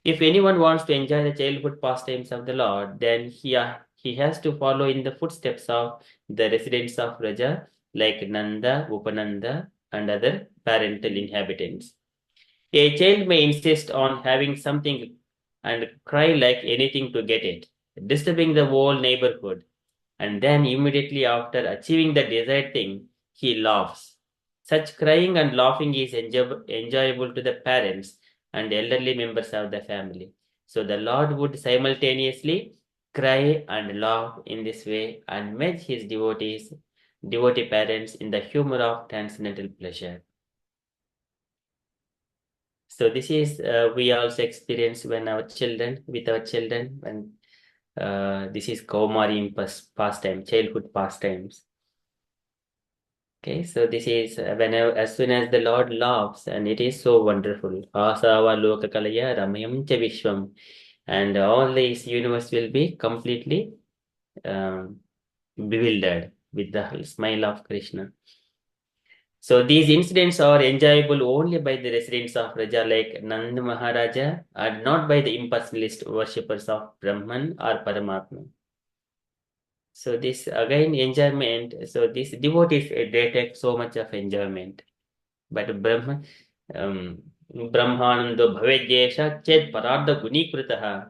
If anyone wants to enjoy the childhood pastimes of the Lord, then he has to follow in the footsteps of the residents of Raja, like Nanda, Upananda, and other parental inhabitants. A child may insist on having something and cry like anything to get it, disturbing the whole neighborhood. and then immediately after achieving the desired thing, he laughs. Such crying and laughing is enjoyable to the parents and elderly members of the family. So the Lord would simultaneously cry and laugh in this way and met his devotee parents in the humor of transcendental pleasure. So this is we also experience when our children, with our children, when this is Kaumari pastime, childhood pastimes. Okay, so this is whenever, as soon as the Lord laughs, and it is so wonderful. Asava lokakalaya ramayam cha vishwam, and all this universe will be completely bewildered with the smile of Krishna. So these incidents are enjoyable only by the residents of Raja like Nand Maharaja and not by the impersonalist worshippers of Brahman or Paramatma. So this again enjoyment. So these devotees they take so much of enjoyment. But Brahmanando Bhavedjesha Chet Pararda Gunikritaha.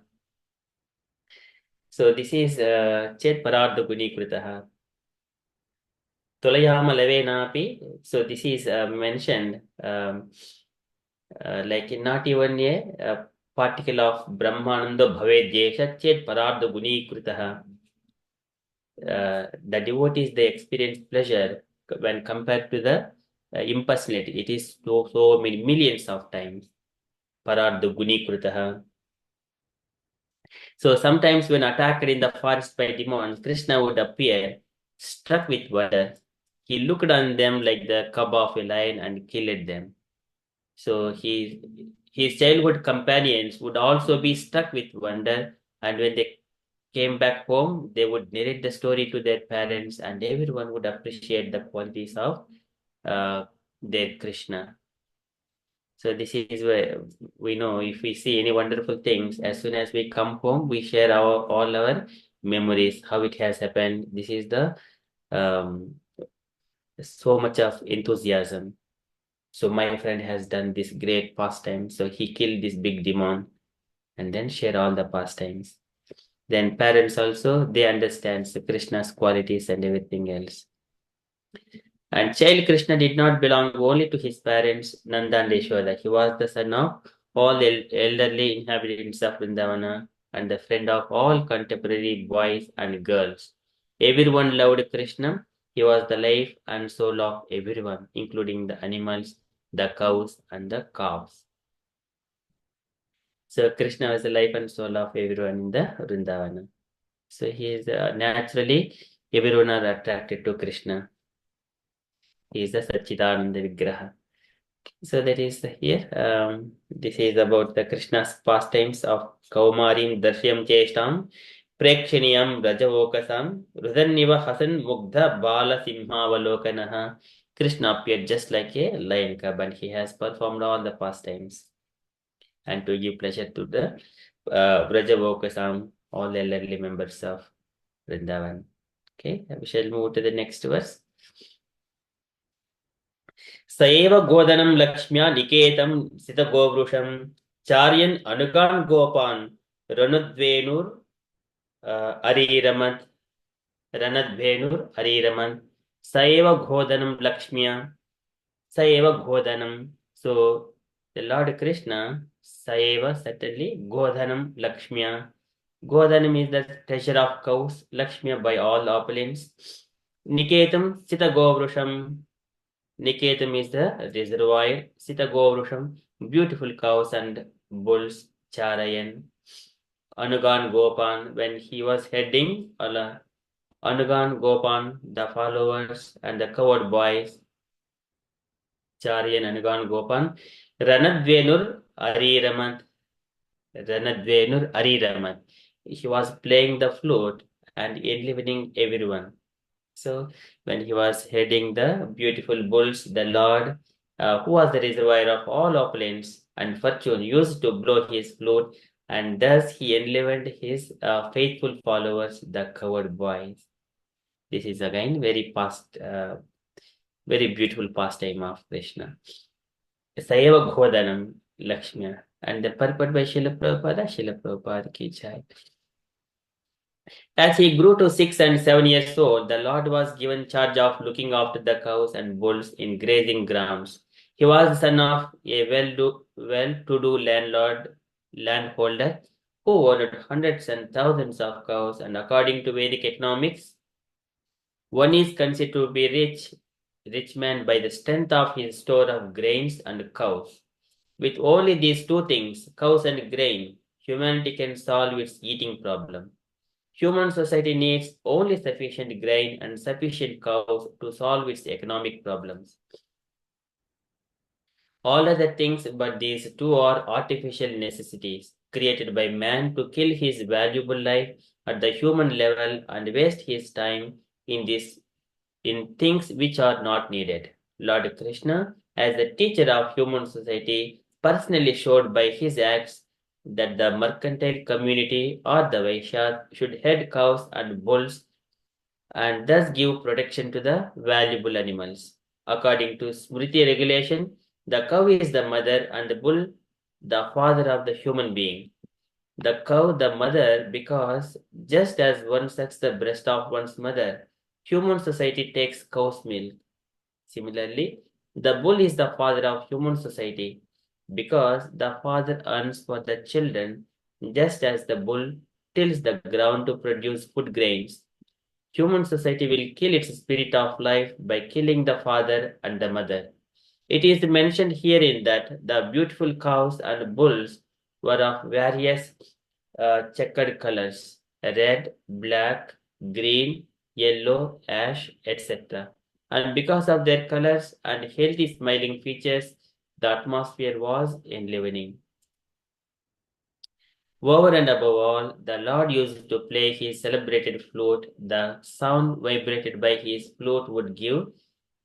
So this is Chet Pararda Gunikritaha. Tolayama Levenapi. So this is mentioned like not even a particle of Brahmananda Bhavedjesha Chet Pararda Gunikritaha. The devotees they experience pleasure when compared to the impersonality. It is so many millions of times. Pararda Gunikritaha. So sometimes when attacked in the forest by demons, Krishna would appear, struck with wonder. He looked on them like the cub of a lion and killed them. So his childhood companions would also be struck with wonder, and when they came back home, they would narrate the story to their parents, and everyone would appreciate the qualities of their Krishna. So this is where we know if we see any wonderful things, as soon as we come home, we share all our memories, how it has happened. This is the um, so much of enthusiasm. So my friend has done this great pastime. So he killed this big demon and then share all the pastimes. Then parents also, they understand Krishna's qualities and everything else. And child Krishna did not belong only to his parents, Nanda and Yashoda. He was the son of all elderly inhabitants of Vrindavana and the friend of all contemporary boys and girls. Everyone loved Krishna. He was the life and soul of everyone, including the animals, the cows, and the calves. So Krishna was the life and soul of everyone in the Vrindavana. So he is naturally, everyone are attracted to Krishna. He is the Satchidananda Vigraha. So that is here. This is about the Krishna's pastimes of Kaumarim Darshyam Cheshtam Prekshaniyam Rajavokasam Rudanniva Hasan Mugdha Bala Simhavalokanaha. Krishna appeared just like a lion cub and he has performed all the pastimes and to give pleasure to the Rajavokasam, all the elderly members of Vrindavan. Okay, we shall move to the next verse. सएव गोधनं लक्ष्म्या निकेतं सितगोवृषं चार्यन् अनुगान् गोपान् रणद्वेणुर् अरीरमत् रणद्वेणुर् सएव गोधनं लक्ष्म्या सएव गोधनं. So the Lord Krishna saeva certainly godhanam lakshmya. Godhanam is the treasure of cows, lakshmya by all opulence. Niketam sita govrusham. Niketam is the reservoir. Sita govrusham, beautiful cows and bulls. Charayan. Anugan Gopan, when he was heading Anugan Gopan, the followers and the coward boys. Charyan Anugan Gopan. Ranadvenur Ariramat. Ranadvenur Ariramat. He was playing the flute and enlivening everyone. So when he was heading the beautiful bulls, the Lord, who was the reservoir of all opulence and fortune, used to blow his flute, and thus he enlivened his faithful followers, the coward boys. This is again very beautiful pastime of Krishna. Sayeva Ghodanam Lakshmi. And the purport by Srila Prabhupada ki jai. As he grew to 6 and 7 years old, the Lord was given charge of looking after the cows and bulls in grazing grounds. He was the son of a well-to-do landholder who owned hundreds and thousands of cows, and according to Vedic economics, one is considered to be rich man by the strength of his store of grains and cows. With only these two things, cows and grain, humanity can solve its eating problem. Human society needs only sufficient grain and sufficient cows to solve its economic problems. All other things but these two are artificial necessities created by man to kill his valuable life at the human level and waste his time in things which are not needed. Lord Krishna, as the teacher of human society, personally showed by his acts that the mercantile community or the Vaishyas should head cows and bulls and thus give protection to the valuable animals. According to Smriti regulation, the cow is the mother and the bull the father of the human being. The cow the mother because just as one sucks the breast of one's mother, human society takes cow's milk. Similarly, the bull is the father of human society because the father earns for the children just as the bull tills the ground to produce food grains. Human society will kill its spirit of life by killing the father and the mother. It is mentioned herein that the beautiful cows and bulls were of various checkered colors red, black, green, yellow, ash, etc. And because of their colors and healthy smiling features, the atmosphere was enlivening. Over and above all, the Lord used to play his celebrated flute. The sound vibrated by his flute would give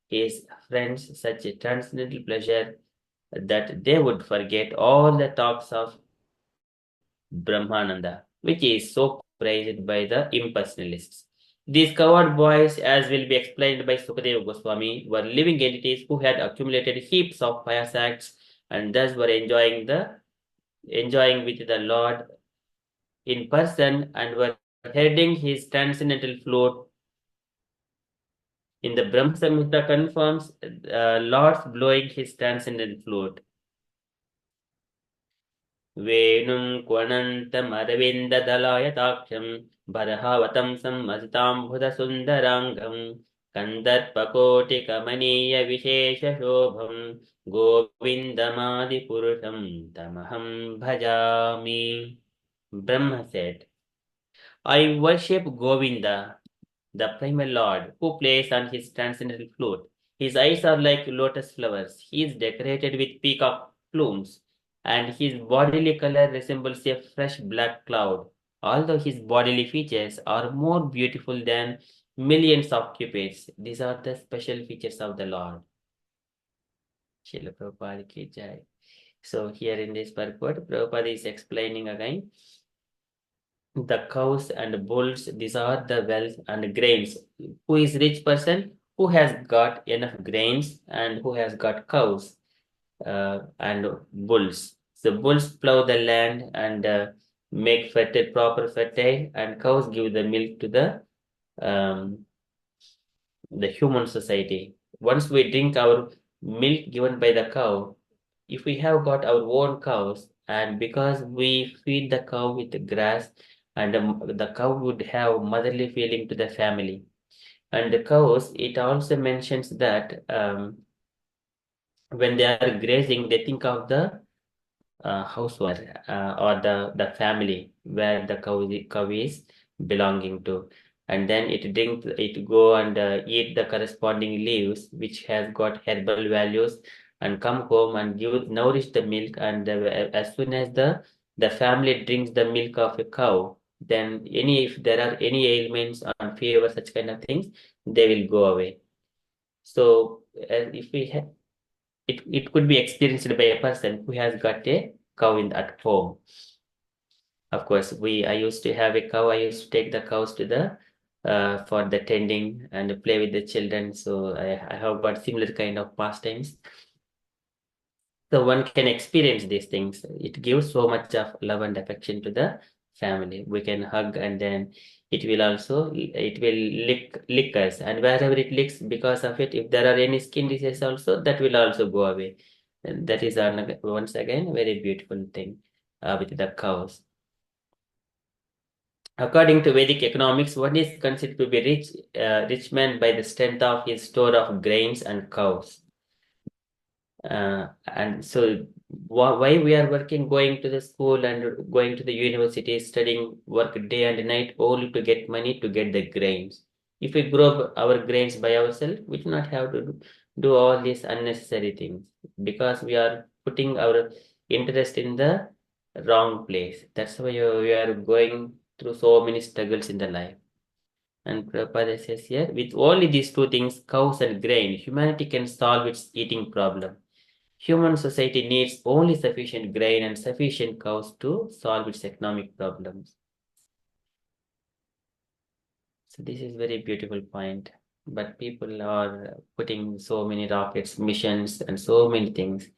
his friends such a transcendental pleasure that they would forget all the talks of Brahmananda, which is so praised by the impersonalists. These covered boys, as will be explained by Sukadeva Goswami, were living entities who had accumulated heaps of pious acts and thus were enjoying with the Lord in person and were heading his transcendental flute. In the Brahma Samhita confirms Lord's blowing his transcendental flute. वेणुं क्वणन्तमरविन्ददलायताक्षं बर्हावतं सम्मसिताम्बुधसुन्दराङ्गं कन्दर्पकोटिकमनीयविशेषशोभं गोविन्दमादिपुरुषं तमहं भजामि. Brahma said, I worship Govinda, the primal Lord, who plays on his transcendental flute. His eyes are like lotus flowers. He is decorated with peacock plumes, and his bodily color resembles a fresh black cloud. Although his bodily features are more beautiful than millions of cupids, these are the special features of the Lord. Srila Prabhupada ki jai. So here in this purport, Prabhupada is explaining again the cows and bulls, these are the wealth and grains. Who is rich person? Who has got enough grains and who has got cows and bulls. So bulls plow the land and make fertile, proper fertile, and cows give the milk to um, the human society. Once we drink our milk given by the cow, if we have got our own cows, and because we feed the cow with grass, and the cow would have motherly feeling to the family. And the cows, it also mentions that when they are grazing, they think of the household or the family where the cow is belonging to, and then it go and eat the corresponding leaves which has got herbal values and come home and nourish the milk, and as soon as the family drinks the milk of a cow, then if there are any ailments and fever such kind of things, they will go away. So if we have it could be experienced by a person who has got a cow at home. Of course, I used to have a cow. I used to take the cows to the for the tending and play with the children. So I have got similar kind of pastimes. So one can experience these things. It gives so much of love and affection to the family. We can hug, and then it will lick us, and wherever it licks, because of it, if there are any skin diseases also, that will also go away. And that is once again very beautiful thing with the cows. According to Vedic economics, one is considered to be rich man by the strength of his store of grains and cows. And so why we are working, going to the school and going to the university, studying, work day and night only to get money to get the grains. If we grow our grains by ourselves, we do not have to do all these unnecessary things, because we are putting our interest in the wrong place. That's why we are going through so many struggles in the life. And Prabhupada says here, with only these two things, cows and grain, humanity can solve its eating problem. Human society needs only sufficient grain and sufficient cows to solve its economic problems. So this is very beautiful point. But people are putting so many rockets, missions, and so many things.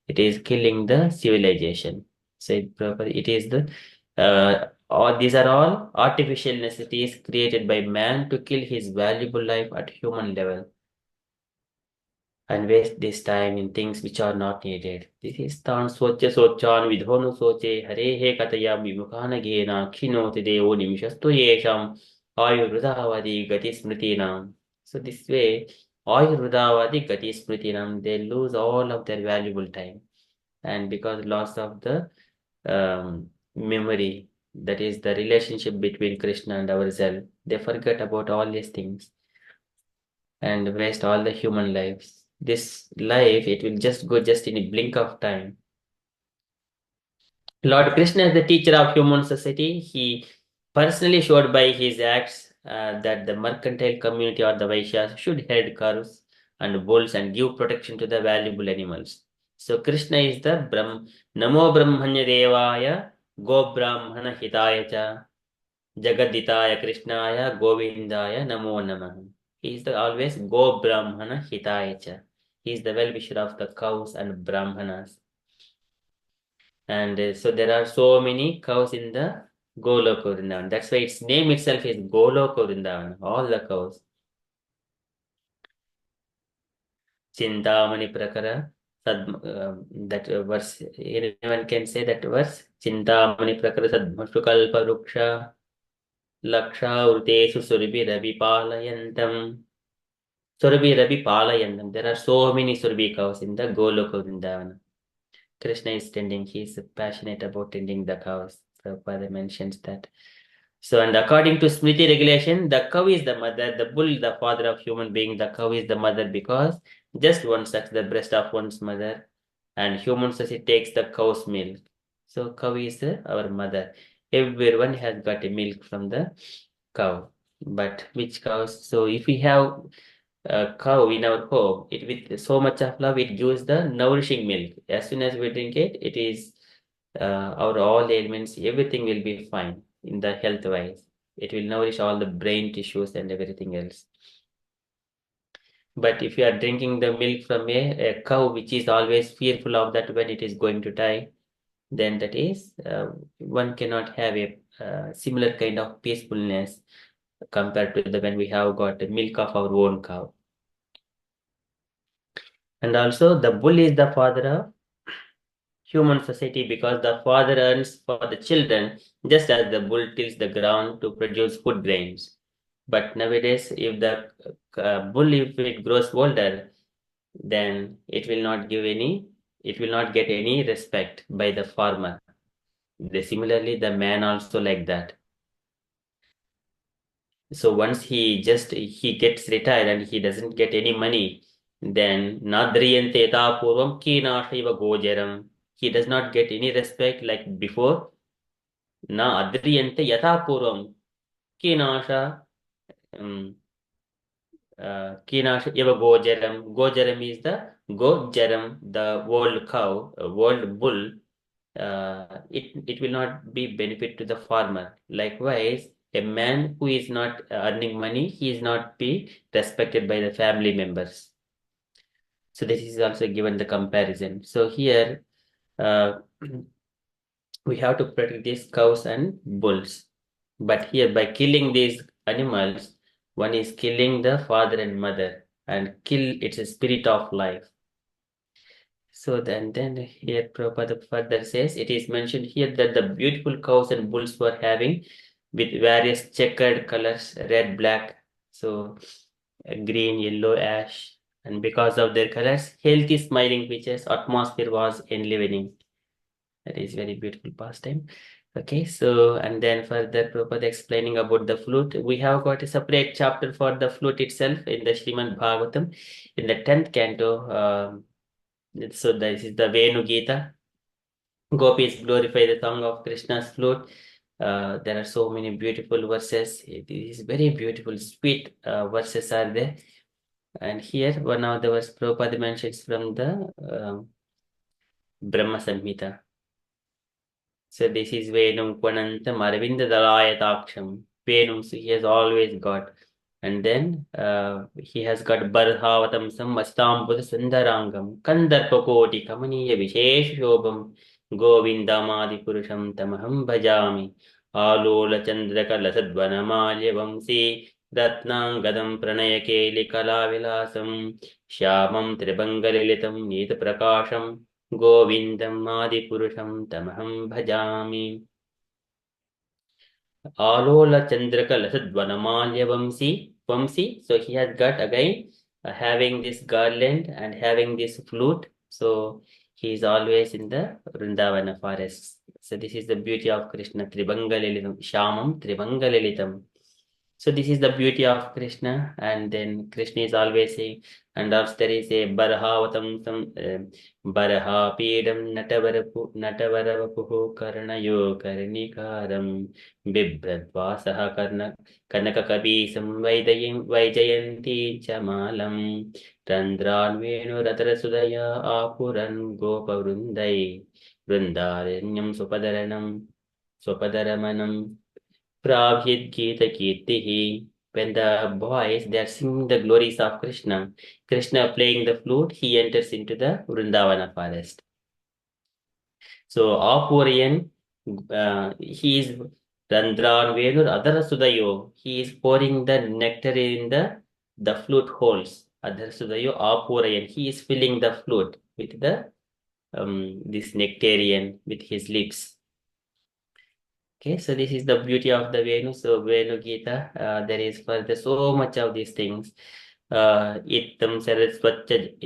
It is killing the civilization. Said Prabhupada, it is all these are all artificial necessities created by man to kill his valuable life at human level, and waste this time in things which are not needed. This is Tan Socha Sochan Vidhonu Soche Hare He Kataya Vimukana Gena Kinoti Devo Nimishastu Yesham Ayurvadavadi Gati Smritinam. So this way, Ayurvadavadi Gati Smritinam, they lose all of their valuable time. And because loss of the memory, that is the relationship between Krishna and ourselves, they forget about all these things and waste all the human lives. This life, it will just go just in a blink of time. Lord Krishna is the teacher of human society. He personally showed by his acts that the mercantile community or the Vaishyas should herd cows and bulls and give protection to the valuable animals. So Krishna is the Namo Brahmanya Devaya Go Brahmana Hitaya Cha Jagaditaya Krishnaya Govindaya Namo Namah. He is the always Go Brahmana Hitaya Cha. He is the well-wisher of the cows and Brahmanas. And so there are so many cows in the Goloka Vrindavan. That's why its name itself is Goloka Vrindavan, all the cows. Chintamani Prakara, that verse, anyone can say that verse? Chintamani Prakara Sadmashtukalpa Ruksha Laksha Urtesu Surbi Ravi Palayantam. Surbi Ravi Palayantam. There are so many Surbi cows in the Goloka Vrindavan. Krishna is tending, he is passionate about tending the cows. Prabhupada mentions that. So, and according to Smriti regulation, the cow is the mother, the bull, the father of human being, the cow is the mother, because just one sucks the breast of one's mother, and human society takes the cow's milk. So, cow is our mother. Everyone has got a milk from the cow. But which cows? So, if we have a cow in our home, it with so much of love, it gives the nourishing milk. As soon as we drink it, it is our all ailments, everything will be fine in the health wise. It will nourish all the brain tissues and everything else. But if you are drinking the milk from a cow which is always fearful of that when it is going to die, then that is one cannot have a similar kind of peacefulness compared to the when we have got the milk of our own cow. And also the bull is the father of human society, because the father earns for the children just as the bull tills the ground to produce food grains. But nowadays, if the bull, if it grows older, then it will not get any respect by the farmer. Similarly, the man also like that. So once he gets retired and he doesn't get any money, then nadriyante yatha purvam kinashaiva gojaram. He does not get any respect like before. Na adriyante yatha purvam kinasha kinasha eva gojaram. Gojaram is the gojaram, the world cow, world bull. It will not be benefit to the farmer. Likewise, a man who is not earning money, he is not be respected by the family members. So this is also given the comparison. So here, we have to protect these cows and bulls. But here, by killing these animals, one is killing the father and mother, and kill it's a spirit of life. So then here Prabhupada further says, it is mentioned here that the beautiful cows and bulls were having with various checkered colors, red, black, so green, yellow, ash, and because of their colors, healthy smiling features, atmosphere was enlivening. That is very beautiful pastime. Okay, so and then further Prabhupada explaining about the flute. We have got a separate chapter for the flute itself in the Srimad Bhagavatam in the 10th canto. So this is the Venu Gita. Gopis glorify the song of Krishna's flute. There are so many beautiful verses. It is very beautiful, sweet verses are there. And here one of the verse Prabhupada mentions from the Brahma Samhita. So this is Venum Kwanantam Aravinda Dalayataksham. Venum, so he has always got. And then he has got Barhavatam Samastam Buddha Sundarangam Kandarpakoti Kamaniya Vishesh Shobham Govindamadi Purusham Tamaham Bhajami Alola Chandraka Lasadvanamalya Vamsi Ratnangadam Pranayakeli Kalavilasam Shyamam Tribangalilitam Nita Prakasham Govindam Adipurusham Tamaham Bhajami. Alola Chandrika Lasadvanamalya Vamsi. So he has got again having this garland and having this flute. So he is always in the Vrindavana forests. So this is the beauty of Krishna. Tribangalilitam. Shamam Tribangalilitam. So this is the beauty of Krishna, and then Krishna is always saying, and also there is a Barhavatam Barha Pedam Natavaravapuhu Karnayo Karnikaram Bibradvasaha Kanaka Kabisam Vaijayanti Chamalam Randran Venu Ratarasudaya Apuran Gopa Vrundaranyam Swapadaranam Prabhit Gita Kirtihi. When the boys they are singing the glories of Krishna, Krishna playing the flute, he enters into the Vrindavana forest. So Apurian, he is Randran Venur Adara Sudayo. He is pouring the nectar in the flute holes. Adara Sudayo Apurian. He is filling the flute with the this nectarian with his lips. Okay, so this is the beauty of the Venu. So Venu Gita, there is further so much of these things. Ittam Saraswatcha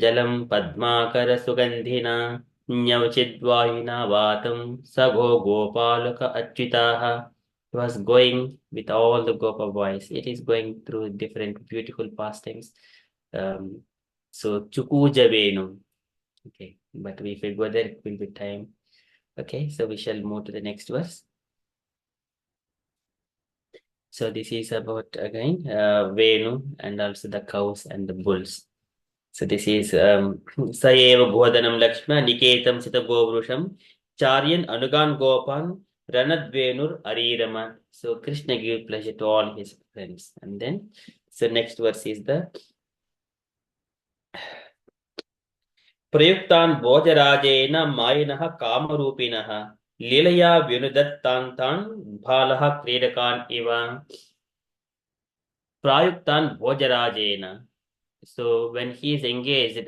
Jalam Padmakara Sugandhina Nyavachidvahina Vatam Sabho Gopalaka Achyutaha. It was going with all the Gopa boys. It is going through different beautiful pastimes. So Chukuja Venu. Okay, but if we go there, it will be time. Okay, so we shall move to the next verse. So this is about again Venu and also the cows and the bulls. So this is Sayeva Bodhanam Lakshma Niketam Sita Govrusham Charyan Anugan Gopan Ranad Venur Arirama. So Krishna gave pleasure to all his friends. And then so next verse is the Prayuktan Bojarajeena Mayinaha Kamarupinaha Lilaya Vinudattantan Balaha Kredakan Iva Prayuktan Bhojarajena. So when he is engaged,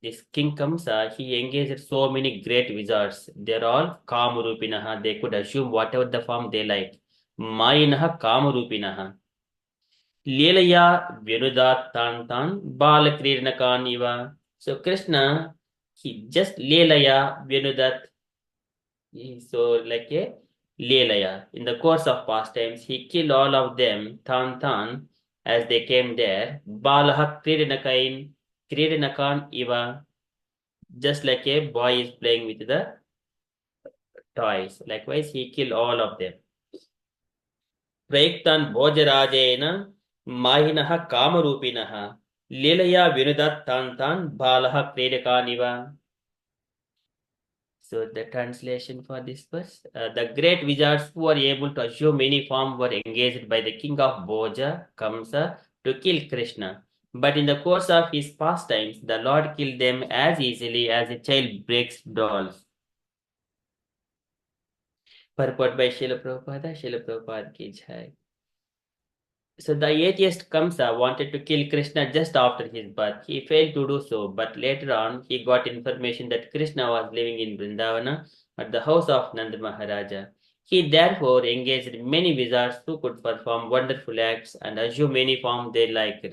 this king comes, he engaged so many great wizards. They're all Kamarupinaha. They could assume whatever the form they like. Mayinaha Kamarupinaha. Lilaya Vinudattantan Balakredanakan Iva. So Krishna, he just Lelaya Venudat. So like a Lelaya. In the course of pastimes, he killed all of them, Tan as they came there. Balaha Kridanakan Iva. Just like a boy is playing with the toys. Likewise, he killed all of them. Praiktan Bhojarajena Mahinaha Kamarupinaha. Lilaya Vinudat Tan Balaha Kridakaniva. So the translation for this verse, the great wizards who were able to assume any form were engaged by the king of Bhoja, Kamsa, to kill Krishna. But in the course of his pastimes, the Lord killed them as easily as a child breaks dolls. Purport by Srila Prabhupada ki jai. So the atheist Kamsa wanted to kill Krishna just after his birth. He failed to do so, but later on he got information that Krishna was living in Vrindavana at the house of Nanda Maharaja. He therefore engaged many wizards who could perform wonderful acts and assume any form they liked.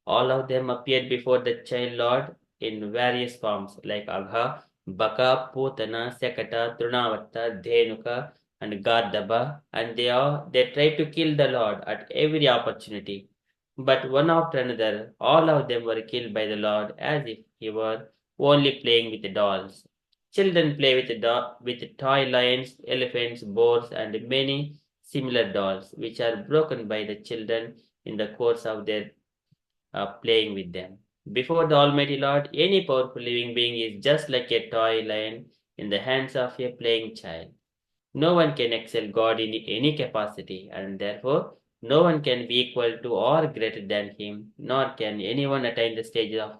All of them appeared before the child Lord in various forms like Agha, Baka, Putana, Sekata, Trunavatta, Dhenuka, and Gardaba, and they tried to kill the Lord at every opportunity. But one after another, all of them were killed by the Lord as if he were only playing with the dolls. Children play with toy lions, elephants, boars, and many similar dolls, which are broken by the children in the course of their playing with them. Before the Almighty Lord, any powerful living being is just like a toy lion in the hands of a playing child. No one can excel God in any capacity, and therefore no one can be equal to or greater than Him, nor can anyone attain the stage of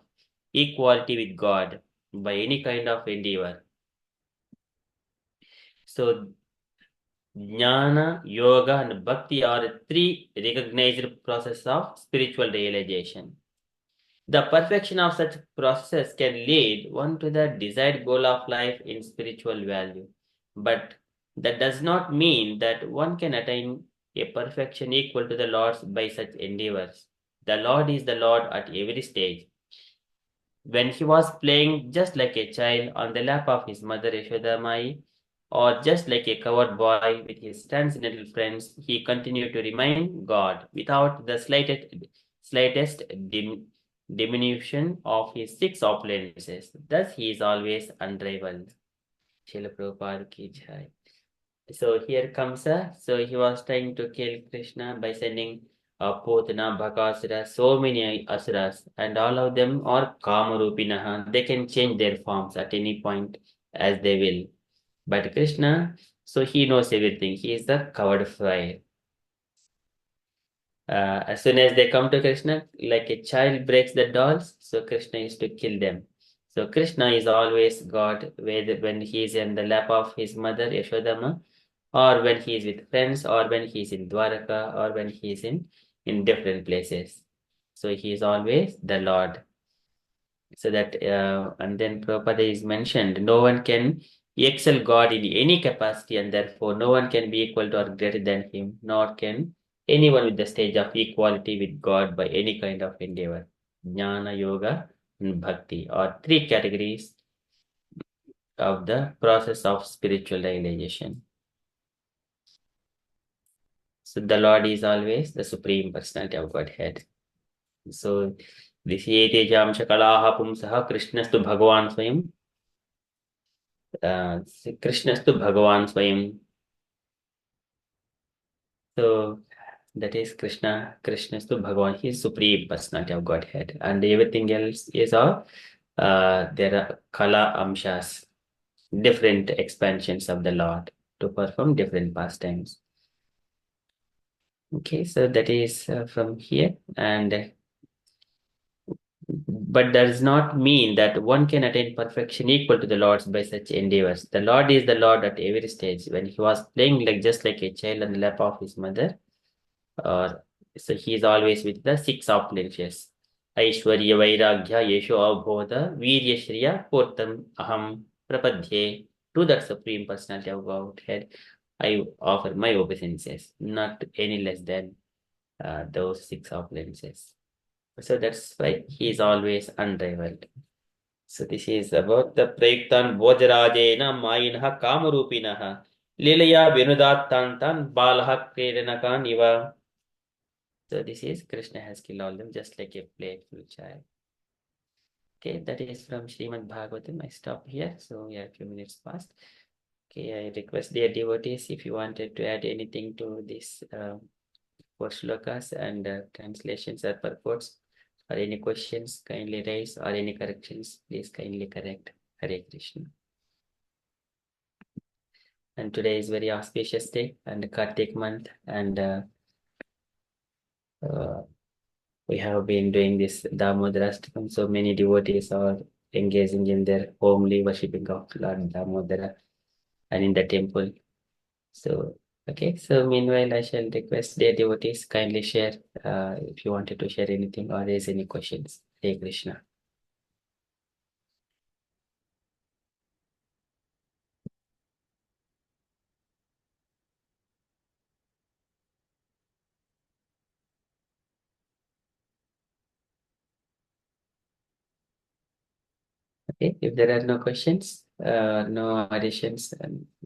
equality with God by any kind of endeavor. So, Jnana, Yoga, and Bhakti are three recognized processes of spiritual realization. The perfection of such processes can lead one to the desired goal of life in spiritual value. But that does not mean that one can attain a perfection equal to the Lord's by such endeavors. The Lord is the Lord at every stage. When he was playing just like a child on the lap of his mother Yashoda Mai, or just like a coward boy with his transcendental friends, he continued to remain God without the slightest diminution of his six opulences. Thus, he is always unrivaled. Srila Prabhupada ki jai. So here comes so he was trying to kill Krishna by sending Putana, Bhakasura, so many asuras, and all of them are Kamarupinaha. They can change their forms at any point as they will. But Krishna, so he knows everything. He is the covered fire. As soon as they come to Krishna, like a child breaks the dolls, so Krishna is to kill them. So Krishna is always God, whether when he is in the lap of his mother Yashodama, or when he is with friends, or when he is in Dwaraka, or when he is in different places. So he is always the Lord. So that and then Prabhupada is mentioned, no one can excel God in any capacity, and therefore no one can be equal to or greater than him, nor can anyone with the stage of equality with God by any kind of endeavor. Jnana, Yoga, and Bhakti are three categories of the process of spiritual realization. So the Lord is always the Supreme Personality of Godhead. So this Yetejam Shakalaha Pumsaha Krishnastu Bhagavan Swayam. Krishnastu Bhagavan Swayam. So that is Krishna. Krishnastu Bhagavan. He is Supreme Personality of Godhead. And everything else is all there are Kala Amshas, different expansions of the Lord to perform different pastimes. Okay, so that is from here, and but does not mean that one can attain perfection equal to the Lord's by such endeavors. The Lord is the Lord at every stage. When he was playing like just like a child on the lap of his mother, or so he is always with the six opulences. Aishwarya Vairagya Yesho Avbodha Virya Shriya Purtam Aham Prapadhye. To that Supreme Personality of Godhead, I offer my obeisances, not any less than those six opulences. So that's why he is always unrivaled. So this is about the Prayuktan Bhojarajena Mayinha Kamarupinaha Lilaya Vinudattantan Balaha Krenakan Iva. So this is Krishna has killed all them just like a playful child. Okay, that is from Srimad Bhagavatam. I stop here. So we have a few minutes past. Okay, I request dear devotees if you wanted to add anything to this for shlokas and translations or purports, or any questions, kindly raise, or any corrections, please kindly correct. Hare Krishna. And today is very auspicious day and Kartik month, and we have been doing this Damodarastakam. So many devotees are engaging in their homely worshipping of Lord Damodara and in the temple. So, okay. So meanwhile, I shall request dear devotees kindly share if you wanted to share anything or raise any questions. Hare Krishna. Okay, if there are no questions, no additions,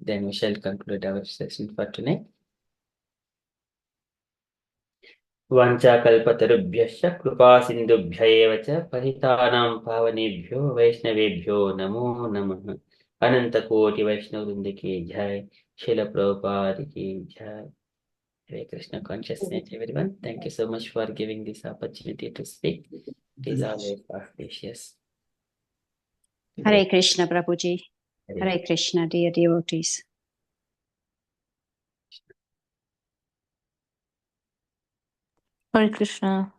then we shall conclude our session for tonight. वाञ्छाकल्पतरुभ्यश्च कृपासिन्धुभ्य एव च पतितानां पावनेभ्यो वैष्णवेभ्यो नमो नमः। अनन्तकोटिवैष्णववृन्द की जय, शिल प्रभुपाद की जय। Hare Krishna consciousness, everyone. Thank you so much for giving this opportunity to speak. It is always auspicious. Hare Krishna, Prabhuji. Hare Hare Krishna, dear devotees. Hare Krishna.